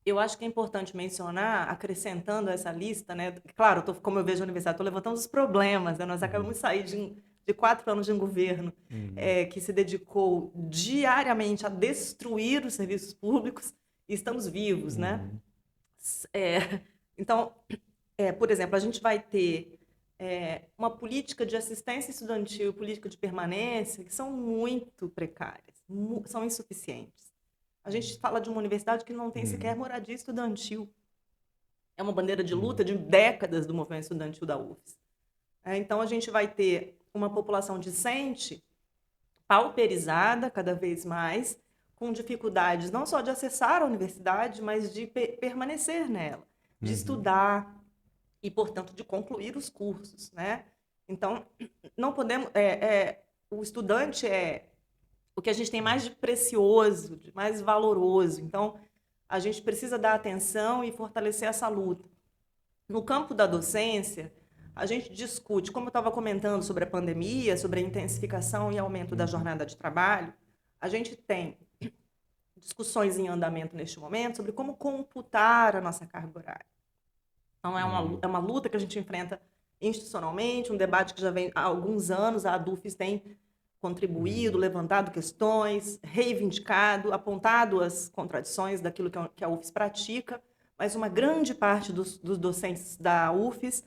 Eu acho que é importante mencionar, acrescentando essa lista, né? Claro, como eu vejo a universidade, estou levantando os problemas, né? Nós acabamos de sair de 4 anos de um governo que se dedicou diariamente a destruir os serviços públicos e estamos vivos, né? Então, por exemplo, a gente vai ter uma política de assistência estudantil, política de permanência, que são muito precárias, são insuficientes. A gente fala de uma universidade que não tem sequer moradia estudantil. É uma bandeira de luta de décadas do movimento estudantil da UFES. Então, a gente vai ter uma população discente, pauperizada cada vez mais, com dificuldades não só de acessar a universidade, mas de permanecer nela, de estudar e, portanto, de concluir os cursos, né? Então, não podemos... o estudante o que a gente tem mais de precioso, de mais valoroso. Então, a gente precisa dar atenção e fortalecer essa luta. No campo da docência, a gente discute, como eu estava comentando sobre a pandemia, sobre a intensificação e aumento da jornada de trabalho, a gente tem discussões em andamento neste momento sobre como computar a nossa carga horária. Então, é uma luta que a gente enfrenta institucionalmente, um debate que já vem há alguns anos, a ADUFES tem contribuído, levantado questões, reivindicado, apontado as contradições daquilo que a UFES pratica, mas uma grande parte dos docentes da UFES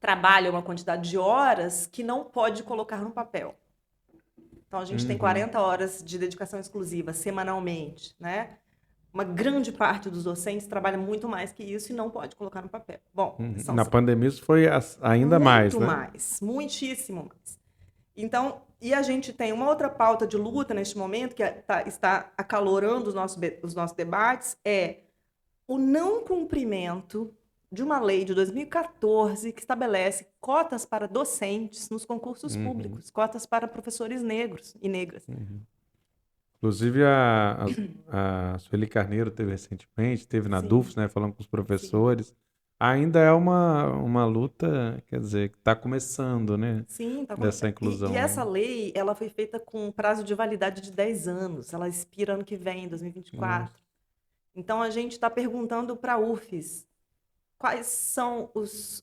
trabalha uma quantidade de horas que não pode colocar no papel. Então, a gente tem 40 horas de dedicação exclusiva semanalmente, né? Uma grande parte dos docentes trabalha muito mais que isso e não pode colocar no papel. Bom, na pandemia isso foi ainda mais, né? Muito mais, muitíssimo mais. Então, e a gente tem uma outra pauta de luta neste momento, que está acalorando os nossos debates, é o não cumprimento de uma lei de 2014 que estabelece cotas para docentes nos concursos públicos, cotas para professores negros e negras. Inclusive, a Sueli Carneiro teve recentemente, teve na DUFES, né, falando com os professores. Ainda é uma luta, quer dizer, que está começando, né? Sim, está dessa começando. inclusão. E essa lei, ela foi feita com um prazo de validade de 10 anos. Ela expira ano que vem, em 2024. Então, a gente está perguntando para a UFES quais são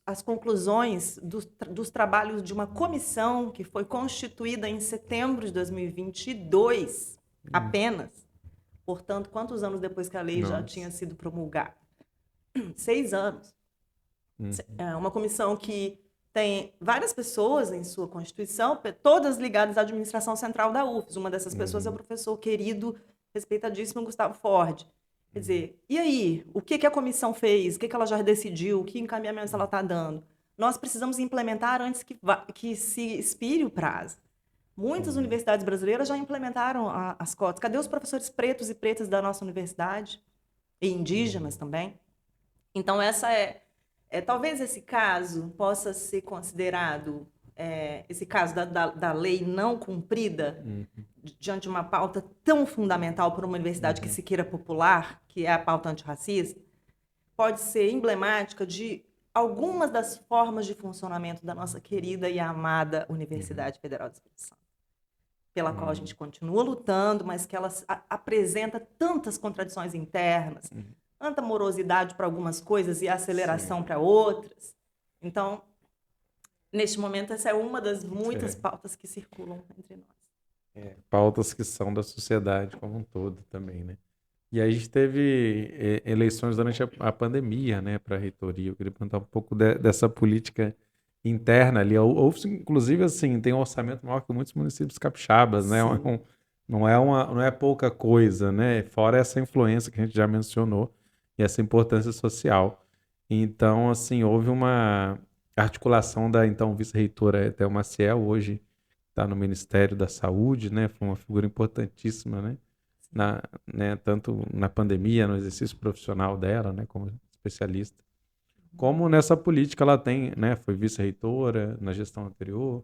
as conclusões dos trabalhos de uma comissão que foi constituída em setembro de 2022, apenas. Portanto, quantos anos depois que a lei já tinha sido promulgada? 6 anos. É uma comissão que tem várias pessoas em sua constituição, todas ligadas à administração central da UFES. Uma dessas pessoas é o professor querido, respeitadíssimo Gustavo Ford. Quer dizer, e aí? O que a comissão fez? O que ela já decidiu? Que encaminhamentos ela está dando? Nós precisamos implementar antes que se expire o prazo. Muitas universidades brasileiras já implementaram as cotas. Cadê os professores pretos e pretas da nossa universidade? E indígenas também? Então, talvez esse caso possa ser considerado, esse caso da lei não cumprida, diante de uma pauta tão fundamental para uma universidade que se queira popular, que é a pauta antirracista, pode ser emblemática de algumas das formas de funcionamento da nossa querida e amada Universidade Federal do Espírito Santo, pela qual a gente continua lutando, mas que ela apresenta tantas contradições internas, tanta morosidade para algumas coisas e aceleração para outras. Então, neste momento, essa é uma das muitas pautas que circulam entre nós. Pautas que são da sociedade como um todo também, né? E aí a gente teve eleições durante a pandemia, né, para a reitoria. Eu queria perguntar um pouco dessa política interna ali. Inclusive, assim, tem um orçamento maior que muitos municípios capixabas, né? Não é pouca coisa, né? Fora essa influência que a gente já mencionou e essa importância social. Então, assim, houve uma articulação da então vice-reitora Etel Maciel, hoje está no Ministério da Saúde, né? Foi uma figura importantíssima, né? Tanto na pandemia, no exercício profissional dela, né? Como especialista, como nessa política ela tem, né? Foi vice-reitora na gestão anterior.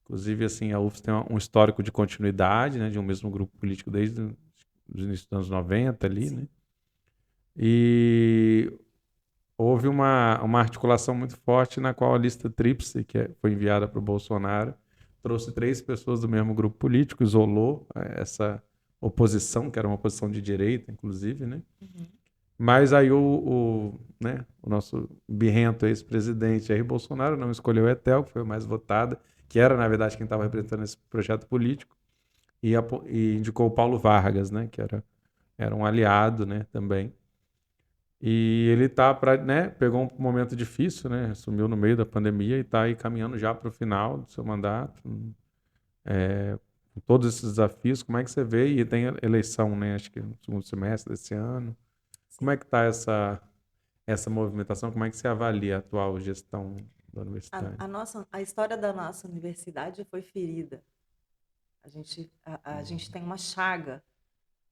Inclusive, assim, a UFES tem um histórico de continuidade, né? De um mesmo grupo político desde os inícios dos anos 90 ali, né? E houve uma articulação muito forte na qual a lista tríplice, que foi enviada para o Bolsonaro, trouxe 3 pessoas do mesmo grupo político, isolou essa oposição, que era uma oposição de direita, inclusive, né? Mas aí o nosso birrento ex-presidente Jair Bolsonaro não escolheu a Etel, que foi a mais votada, que era, na verdade, quem estava representando esse projeto político, e indicou o Paulo Vargas, né? Que era um aliado, né? Também. E ele pegou um momento difícil, né? Assumiu no meio da pandemia e está aí caminhando já para o final do seu mandato. Com todos esses desafios, como é que você vê? E tem eleição, né? Acho que no segundo semestre desse ano. Como é que está essa movimentação? Como é que você avalia a atual gestão da universidade? A história da nossa universidade foi ferida. A gente tem uma chaga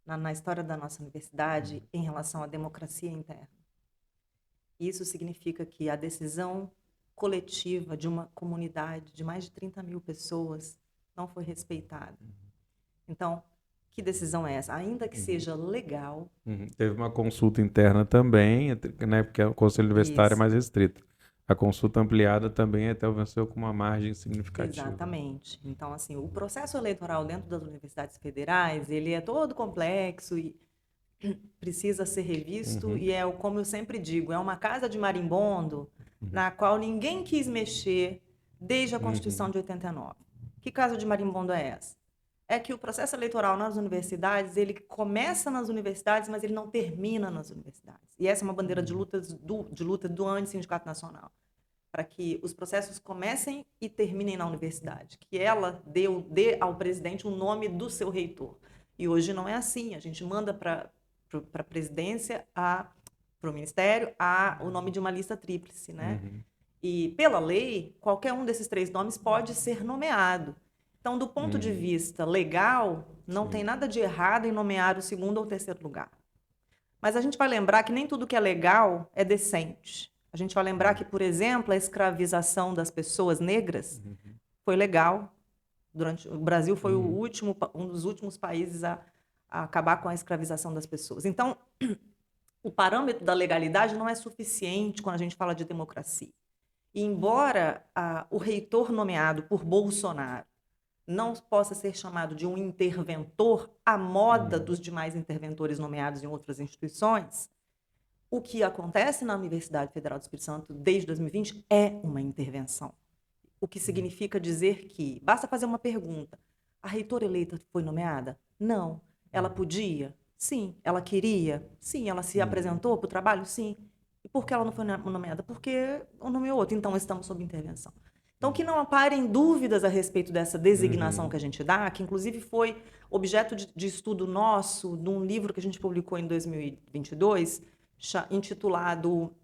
na história da nossa universidade em relação à democracia interna. Isso significa que a decisão coletiva de uma comunidade de mais de 30 mil pessoas não foi respeitada. Então, que decisão é essa? Ainda que seja legal... Teve uma consulta interna também, né, porque o Conselho Universitário é mais restrito. A consulta ampliada também até venceu com uma margem significativa. Exatamente. Então, assim, o processo eleitoral dentro das universidades federais, ele é todo complexo e precisa ser revisto e como eu sempre digo, é uma casa de marimbondo na qual ninguém quis mexer desde a Constituição de 89. Que casa de marimbondo é essa? É que o processo eleitoral nas universidades, ele começa nas universidades, mas ele não termina nas universidades. E essa é uma bandeira de luta do Antissindicato Nacional, para que os processos comecem e terminem na universidade, que ela dê ao presidente o nome do seu reitor. E hoje não é assim, a gente manda para a presidência, para o ministério, o nome de uma lista tríplice, né? E, pela lei, qualquer um desses 3 nomes pode ser nomeado. Então, do ponto de vista legal, não tem nada de errado em nomear o 2º ou 3º lugar. Mas a gente vai lembrar que nem tudo que é legal é decente. A gente vai lembrar que, por exemplo, a escravização das pessoas negras foi legal. O Brasil foi um dos últimos países a acabar com a escravização das pessoas. Então, o parâmetro da legalidade não é suficiente quando a gente fala de democracia. E embora o reitor nomeado por Bolsonaro não possa ser chamado de um interventor à moda dos demais interventores nomeados em outras instituições, o que acontece na Universidade Federal do Espírito Santo desde 2020 é uma intervenção. O que significa dizer que basta fazer uma pergunta. A reitora eleita foi nomeada? Não. Ela podia? Sim. Ela queria? Sim. Ela se apresentou para o trabalho? Sim. E por que ela não foi nomeada? Porque o nomeou outro. Então, estamos sob intervenção. Então, que não aparem dúvidas a respeito dessa designação que a gente dá, que inclusive foi objeto de estudo nosso num livro que a gente publicou em 2022, intitulado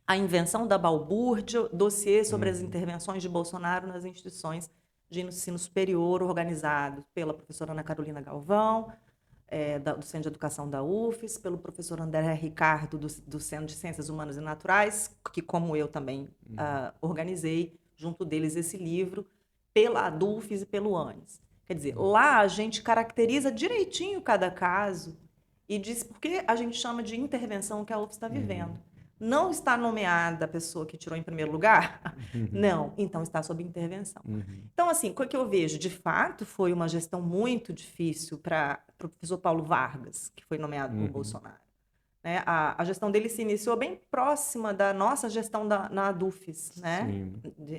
A Invenção da Balbúrdia, dossiê sobre as intervenções de Bolsonaro nas instituições de ensino superior, organizado pela professora Ana Carolina Galvão, do Centro de Educação da UFES, pelo professor André Ricardo, do Centro de Ciências Humanas e Naturais, que, como eu também organizei, junto deles, esse livro, pela ADUFES e pelo ANES. Quer dizer, lá a gente caracteriza direitinho cada caso e diz por que a gente chama de intervenção que a UFES está vivendo. Não está nomeada a pessoa que tirou em primeiro lugar? Não, então está sob intervenção. Então, assim, o que eu vejo? De fato, foi uma gestão muito difícil para o professor Paulo Vargas, que foi nomeado por Bolsonaro. Né? A gestão dele se iniciou bem próxima da nossa gestão na ADUFES, né?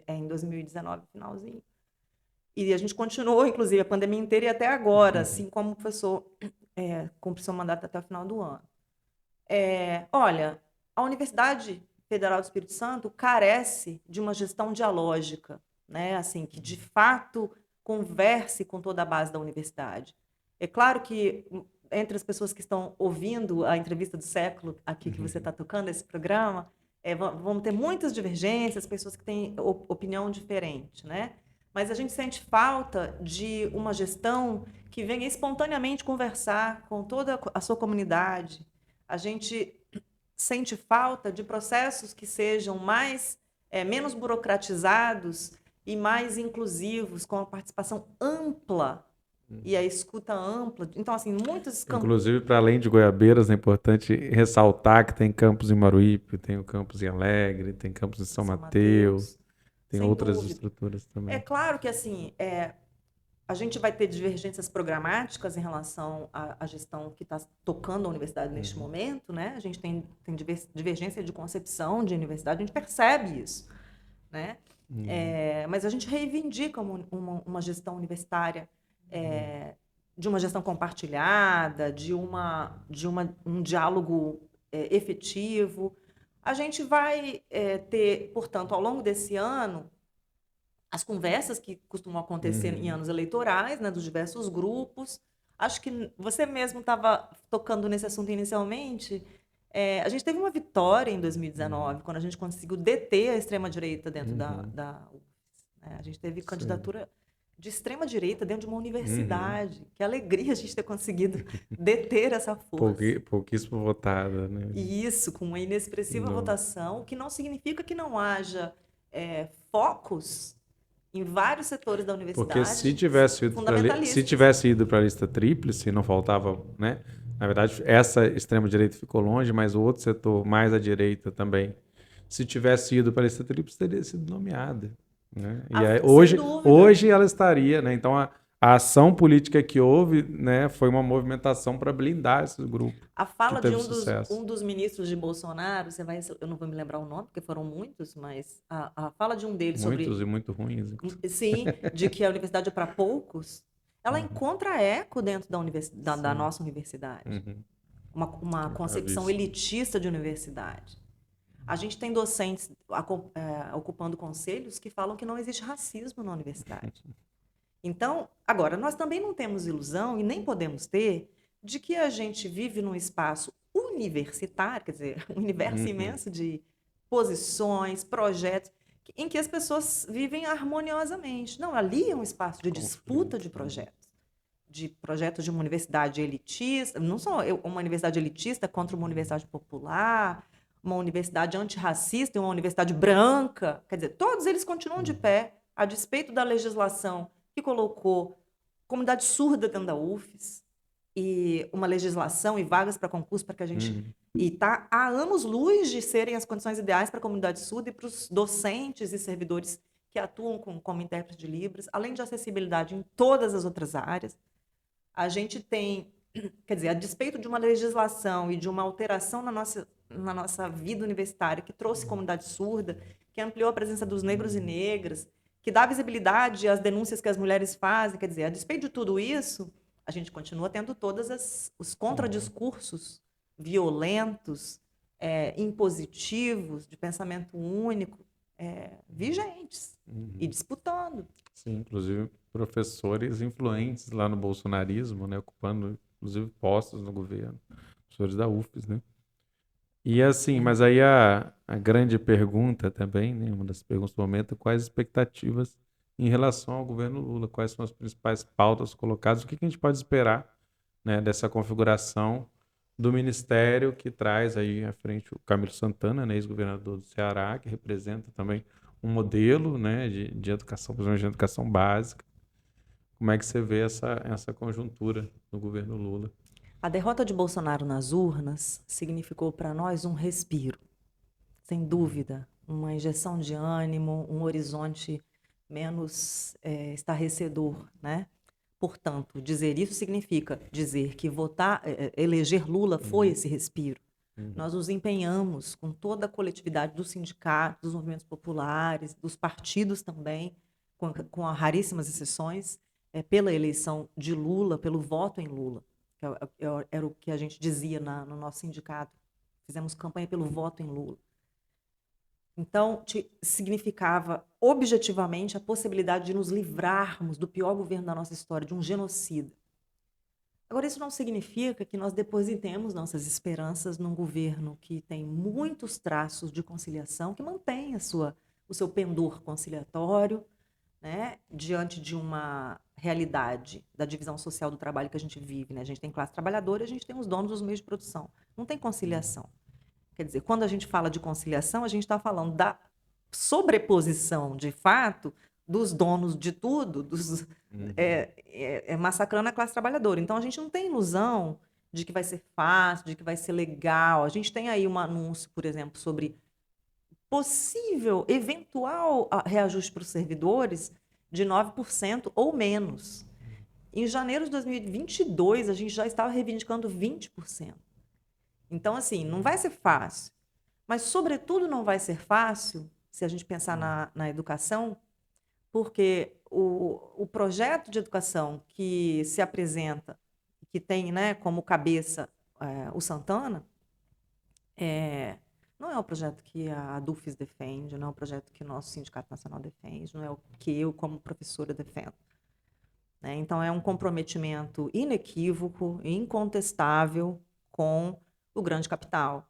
Em 2019, finalzinho. E a gente continuou, inclusive, a pandemia inteira e até agora, assim como o professor cumpre seu mandato até o final do ano. Olha, a Universidade Federal do Espírito Santo carece de uma gestão dialógica, né? Assim, que de fato converse com toda a base da universidade. É claro que entre as pessoas que estão ouvindo a entrevista do século aqui que você está tocando, esse programa, vão ter muitas divergências, pessoas que têm opinião diferente, né? Mas a gente sente falta de uma gestão que venha espontaneamente conversar com toda a sua comunidade. A gente sente falta de processos que sejam menos burocratizados e mais inclusivos, com a participação ampla e a escuta ampla. Então, assim, muitos campos... Inclusive, para além de Goiabeiras, é importante ressaltar que tem campus em Maruípe, tem o campus em Alegre, tem campus em São Mateus, tem outras estruturas também. É claro que, assim, a gente vai ter divergências programáticas em relação à gestão que está tocando a universidade neste momento, né? A gente tem divergência de concepção de universidade, a gente percebe isso, né? Mas a gente reivindica uma gestão universitária, de uma gestão compartilhada, de um diálogo efetivo. A gente vai ter, portanto, ao longo desse ano, as conversas que costumam acontecer em anos eleitorais, né, dos diversos grupos. Acho que você mesmo estava tocando nesse assunto inicialmente. A gente teve uma vitória em 2019, quando a gente conseguiu deter a extrema-direita dentro da UFES. Né? A gente teve candidatura de extrema-direita dentro de uma universidade. Que alegria a gente ter conseguido deter essa força. Pouquíssimo votada, né? Isso, com uma inexpressiva votação, o que não significa que não haja focos em vários setores da universidade. Porque se tivesse ido para a lista tríplice, não faltava, né? Na verdade, essa extrema-direita ficou longe, mas o outro setor, mais à direita também, se tivesse ido para a lista tríplice, teria sido nomeada. Né? E aí, hoje ela estaria, né? Então a ação política que houve, né, foi uma movimentação para blindar esse grupo, A que fala de teve sucesso. um dos ministros de Bolsonaro, eu não vou me lembrar o nome, porque foram muitos, mas a fala de um deles Muitos sobre, e muito ruins, inclusive. sim, de que a universidade é para poucos, ela Uhum. encontra eco dentro da Sim. nossa universidade. Uhum. Uma Eu já vi concepção isso. elitista de universidade. A gente tem docentes ocupando conselhos que falam que não existe racismo na universidade. Então, agora, nós também não temos ilusão e nem podemos ter de que a gente vive num espaço universitário, quer dizer, um universo Uhum. imenso de posições, projetos, em que as pessoas vivem harmoniosamente. Não, ali é um espaço de disputa de projetos de uma universidade elitista, não só uma universidade elitista contra uma universidade popular, uma universidade antirracista e uma universidade branca. Quer dizer, todos eles continuam de pé, a despeito da legislação que colocou comunidade surda dentro da UFES e uma legislação e vagas para concurso para que a gente... Uhum. E está há anos-luz de serem as condições ideais para a comunidade surda e para os docentes e servidores que atuam como intérprete de Libras, além de acessibilidade em todas as outras áreas. A gente tem, quer dizer, a despeito de uma legislação e de uma alteração na nossa vida universitária que trouxe comunidade surda, que ampliou a presença dos negros e negras, que dá visibilidade às denúncias que as mulheres fazem, quer dizer, a despeito de tudo isso, a gente continua tendo todos os contradiscursos violentos, impositivos, de pensamento único, vigentes e disputando. Sim, inclusive professores influentes lá no bolsonarismo, né, ocupando inclusive postos no governo, professores da UFES, né? E assim, mas aí a grande pergunta também, né, uma das perguntas do momento, quais as expectativas em relação ao governo Lula? Quais são as principais pautas colocadas? O que que a gente pode esperar, né, dessa configuração do ministério que traz aí à frente o Camilo Santana, né, ex-governador do Ceará, que representa também um modelo, né, de educação, principalmente de educação básica. Como é que você vê essa conjuntura no governo Lula? A derrota de Bolsonaro nas urnas significou para nós um respiro, sem dúvida, uma injeção de ânimo, um horizonte menos estarrecedor, né? Portanto, dizer isso significa dizer que eleger Lula foi esse respiro. Nós nos empenhamos com toda a coletividade dos sindicatos, dos movimentos populares, dos partidos também, com raríssimas exceções, pela eleição de Lula, pelo voto em Lula. Era o que a gente dizia no nosso sindicato. Fizemos campanha pelo voto em Lula. Então, significava objetivamente a possibilidade de nos livrarmos do pior governo da nossa história, de um genocida. Agora, isso não significa que nós depositemos nossas esperanças num governo que tem muitos traços de conciliação, que mantém o seu pendor conciliatório, né, diante de uma realidade da divisão social do trabalho que a gente vive. Né? A gente tem classe trabalhadora e a gente tem os donos dos meios de produção. Não tem conciliação. Quer dizer, quando a gente fala de conciliação, a gente está falando da sobreposição, de fato, dos donos de tudo, massacrando a classe trabalhadora. Então, a gente não tem ilusão de que vai ser fácil, de que vai ser legal. A gente tem aí um anúncio, por exemplo, sobre possível, eventual reajuste para os servidores de 9% ou menos. Em janeiro de 2022, a gente já estava reivindicando 20%. Então, assim, não vai ser fácil. Mas, sobretudo, não vai ser fácil, se a gente pensar na educação, porque o projeto de educação que se apresenta, que tem, né, como cabeça o Santana, não é o projeto que a DUFES defende, não é o projeto que o nosso Sindicato Nacional defende, não é o que eu, como professora, defendo. Né? Então, é um comprometimento inequívoco e incontestável com o grande capital,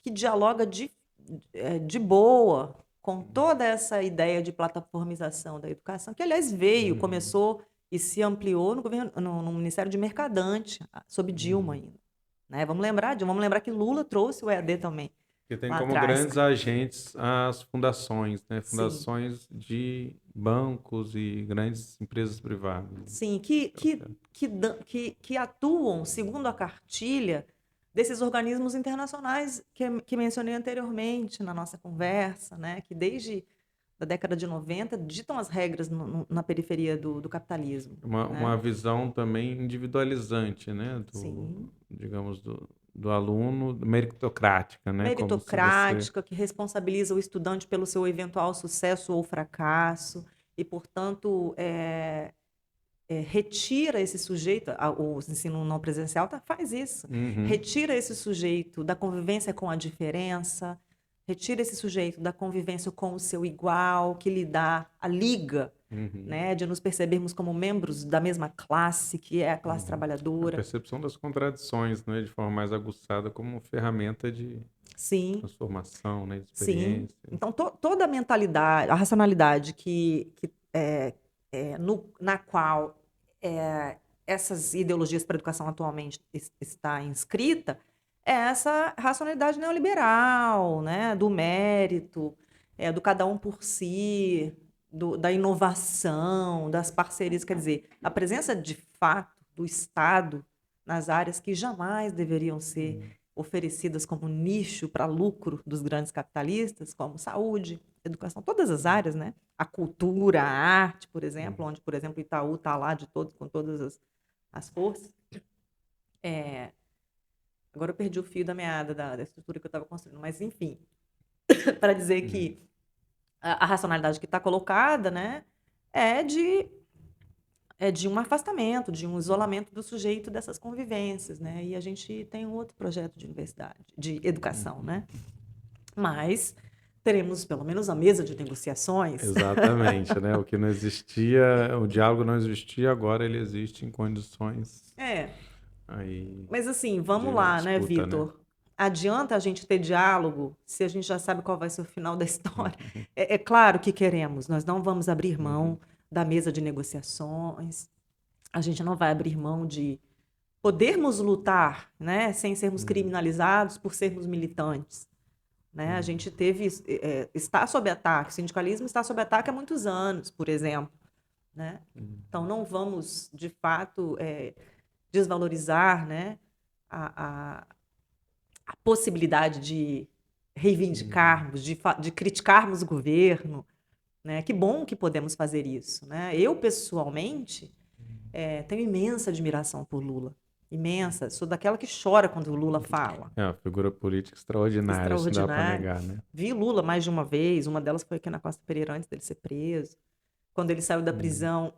que dialoga de boa com toda essa ideia de plataformização da educação, que, aliás, começou e se ampliou no Ministério de Mercadante, sob Dilma ainda. Né? Vamos lembrar que Lula trouxe o EAD também. Que tem lá como atrás. grandes agentes as fundações, né? Sim. Fundações de bancos e grandes empresas privadas. Sim, que atuam segundo a cartilha desses organismos internacionais que mencionei anteriormente na nossa conversa, né? Que desde da década de 90 ditam as regras na periferia do capitalismo, Uma né? visão também individualizante, né? Sim. Digamos, do aluno, meritocrática, né? Como se você... Meritocrática, que responsabiliza o estudante pelo seu eventual sucesso ou fracasso e, portanto, retira esse sujeito, o ensino não presencial faz isso, Uhum, retira esse sujeito da convivência com a diferença, retira esse sujeito da convivência com o seu igual, que lhe dá a liga, uhum, né, de nos percebermos como membros da mesma classe, que é a classe uhum. A trabalhadora. percepção das contradições, né? De forma mais aguçada como ferramenta de Sim, transformação, né? De sim. experiência. Então, toda a mentalidade, a racionalidade na qual essas ideologias para a educação atualmente está inscrita é essa racionalidade neoliberal, né, do mérito, do cada um por si, da inovação, das parcerias. Quer dizer, a presença de fato do Estado nas áreas que jamais deveriam ser oferecidas como nicho para lucro dos grandes capitalistas, como saúde, educação, todas as áreas, né? A cultura, a arte, por exemplo, onde, por exemplo, o Itaú está lá com todas as forças. Agora eu perdi o fio da meada da estrutura que eu estava construindo, mas enfim, para dizer Uhum. que a racionalidade que está colocada, né, é de um afastamento, de um isolamento do sujeito dessas convivências, né? E a gente tem um outro projeto de universidade, de educação, né? Mas teremos pelo menos a mesa de negociações. Exatamente, né? O que não existia, o diálogo não existia, agora ele existe em condições aí Mas assim, vamos de lá, né, disputa, né? Vitor? Adianta a gente ter diálogo se a gente já sabe qual vai ser o final da história? É claro que queremos, nós não vamos abrir mão da mesa de negociações, a gente não vai abrir mão de podermos lutar, né, sem sermos criminalizados por sermos militantes. Né? A gente está sob ataque, o sindicalismo está sob ataque há muitos anos, por exemplo. Né? Então, não vamos, de fato, desvalorizar, né, a, a, a possibilidade de reivindicarmos, de criticarmos o governo. Né? Que bom que podemos fazer isso. Né? Eu, pessoalmente, tenho imensa admiração por Lula. Imensa. Sou daquela que chora quando o Lula fala. É uma figura política extraordinária, isso não dá para Extraordinário. negar, né? Vi Lula mais de uma vez, uma delas foi aqui na Costa Pereira antes dele ser preso. Quando ele saiu da prisão,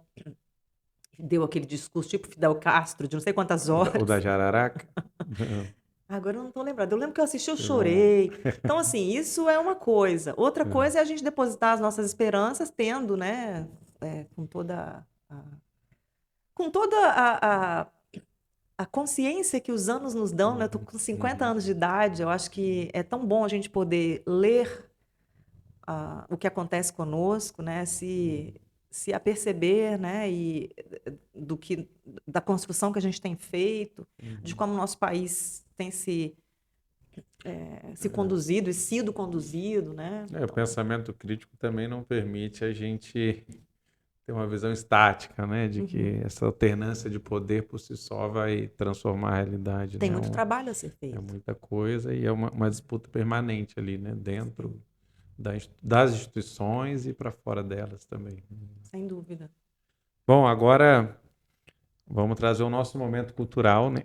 deu aquele discurso tipo Fidel Castro, de não sei quantas O da horas. Jararaca? Agora eu não estou lembrada. Eu lembro que eu assisti, eu Que bom. chorei. Então, assim, isso é uma coisa. Outra coisa é a gente depositar as nossas esperanças tendo, né, com toda a consciência que os anos nos dão, né? Eu tô com 50 anos de idade, eu acho que é tão bom a gente poder ler o que acontece conosco, né? Se aperceber, né? E da construção que a gente tem feito, de como o nosso país tem se conduzido e sido conduzido, né? O pensamento crítico também não permite a gente ter uma visão estática, né? De que essa alternância de poder por si só vai transformar a realidade, Tem né? muito trabalho a ser É feito. muita coisa e é uma disputa permanente ali, né? Dentro das instituições e para fora delas também. Sem dúvida. Bom, agora vamos trazer o nosso momento cultural, né?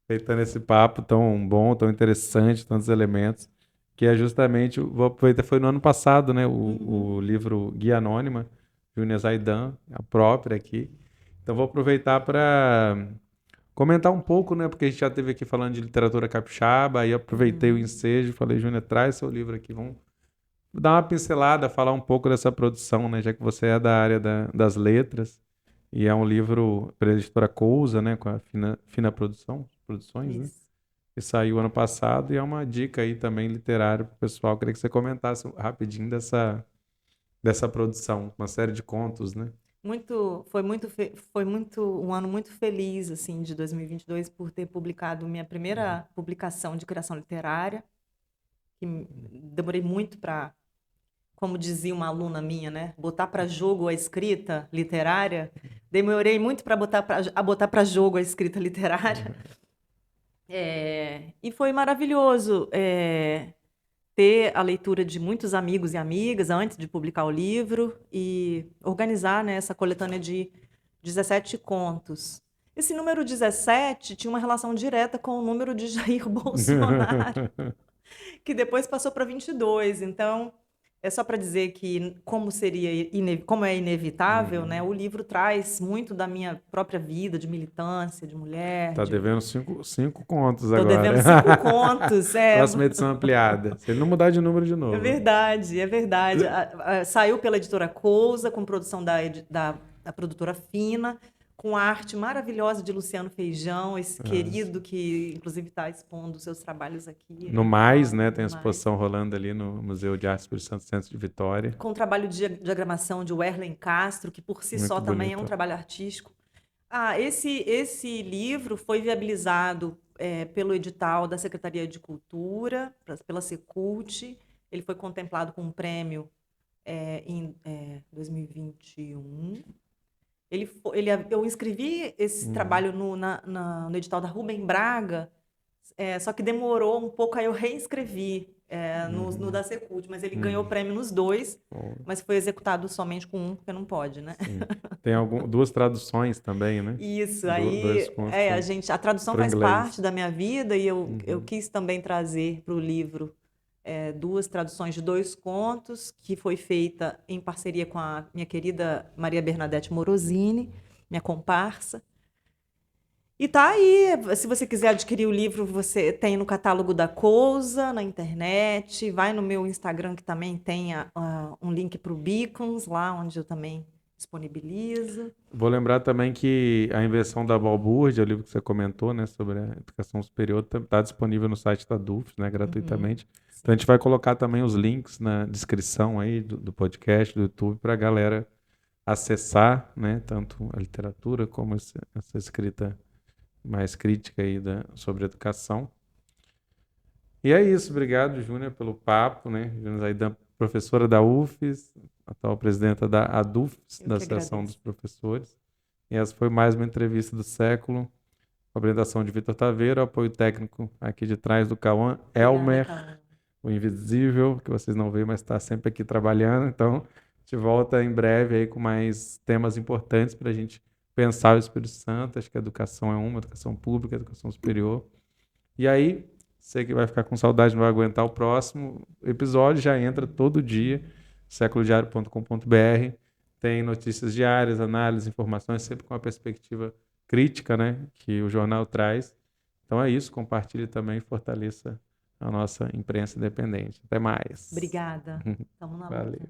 Feitando esse papo tão bom, tão interessante, tantos elementos, que é justamente, vou aproveitar, foi no ano passado, né? O livro Guia Anônima, Júnia Zaidan, a própria aqui. Então vou aproveitar para comentar um pouco, né? Porque a gente já esteve aqui falando de literatura capixaba, aí eu aproveitei o ensejo, falei, Júnia, traz seu livro aqui, vamos dar uma pincelada, falar um pouco dessa produção, né? Já que você é da área das letras. E é um livro pela editora Cousa, né? Com a Fina Produções, né? Isso. Que saiu ano passado e é uma dica aí também literária para o pessoal. Queria que você comentasse rapidinho dessa produção, uma série de contos, né? Foi um ano muito feliz, assim, de 2022, por ter publicado minha primeira publicação de criação literária, que demorei muito para, como dizia uma aluna minha, né, botar para jogo a escrita literária. Demorei muito para botar para jogo a escrita literária. E foi maravilhoso ter a leitura de muitos amigos e amigas antes de publicar o livro e organizar, né, essa coletânea de 17 contos. Esse número 17 tinha uma relação direta com o número de Jair Bolsonaro, que depois passou para 22. Então, é só para dizer que, como é inevitável, né, o livro traz muito da minha própria vida, de militância, de mulher. Tá devendo cinco contos Tô agora. devendo 5 contos. Próxima edição ampliada. Se ele não mudar de número de novo. É verdade, é verdade. Saiu pela editora Cousa, com produção da produtora Fina, com a arte maravilhosa de Luciano Feijão, esse querido que, inclusive, está expondo seus trabalhos aqui. No Mais, né? Tem a exposição rolando ali no Museu de Arte Espírito Santo, Centro de Vitória. Com o trabalho de diagramação de Werlen Castro, que por si Muito só também é um bonito. trabalho artístico. Esse livro foi viabilizado pelo edital da Secretaria de Cultura, pela Secult. Ele foi contemplado com um prêmio em 2021. Eu inscrevi esse trabalho no edital da Rubem Braga, só que demorou um pouco, aí eu reinscrevi no da Secult, mas ele ganhou o prêmio nos dois, mas foi executado somente com um, porque não pode, né? Sim. Tem duas traduções também, né? Isso, Dois contos a tradução pro faz inglês. parte da minha vida e eu quis também trazer para o livro duas traduções de 2 contos, que foi feita em parceria com a minha querida Maria Bernadette Morosini, minha comparsa. E tá aí, se você quiser adquirir o livro, você tem no catálogo da Cousa, na internet, vai no meu Instagram, que também tem um link para o Beacons, lá onde eu também disponibilizo. Vou lembrar também que a Invenção da Balbúrdia, o livro que você comentou, né, sobre a educação superior, está disponível no site da DUFS, né, gratuitamente. Então a gente vai colocar também os links na descrição aí do podcast, do YouTube, para a galera acessar, né, tanto a literatura como essa escrita mais crítica aí sobre educação. E é isso, obrigado, Júnior, pelo papo, né? Júnior aí professora da UFES, atual presidenta da ADUFES, da Associação dos Professores. E essa foi mais uma entrevista do século, com a apresentação de Vitor Taveira, apoio técnico aqui de trás do Cauã Elmer, o invisível, que vocês não veem, mas está sempre aqui trabalhando. Então, a gente volta em breve aí com mais temas importantes para a gente pensar o Espírito Santo. Acho que a educação é educação pública, educação superior. E aí, você que vai ficar com saudade, não vai aguentar o próximo episódio, já entra todo dia, seculodiario.com.br. Tem notícias diárias, análises, informações, sempre com a perspectiva crítica, né, que o jornal traz. Então é isso, compartilhe também e fortaleça a nossa imprensa independente. Até mais. Obrigada. Tamo na luta. Valeu.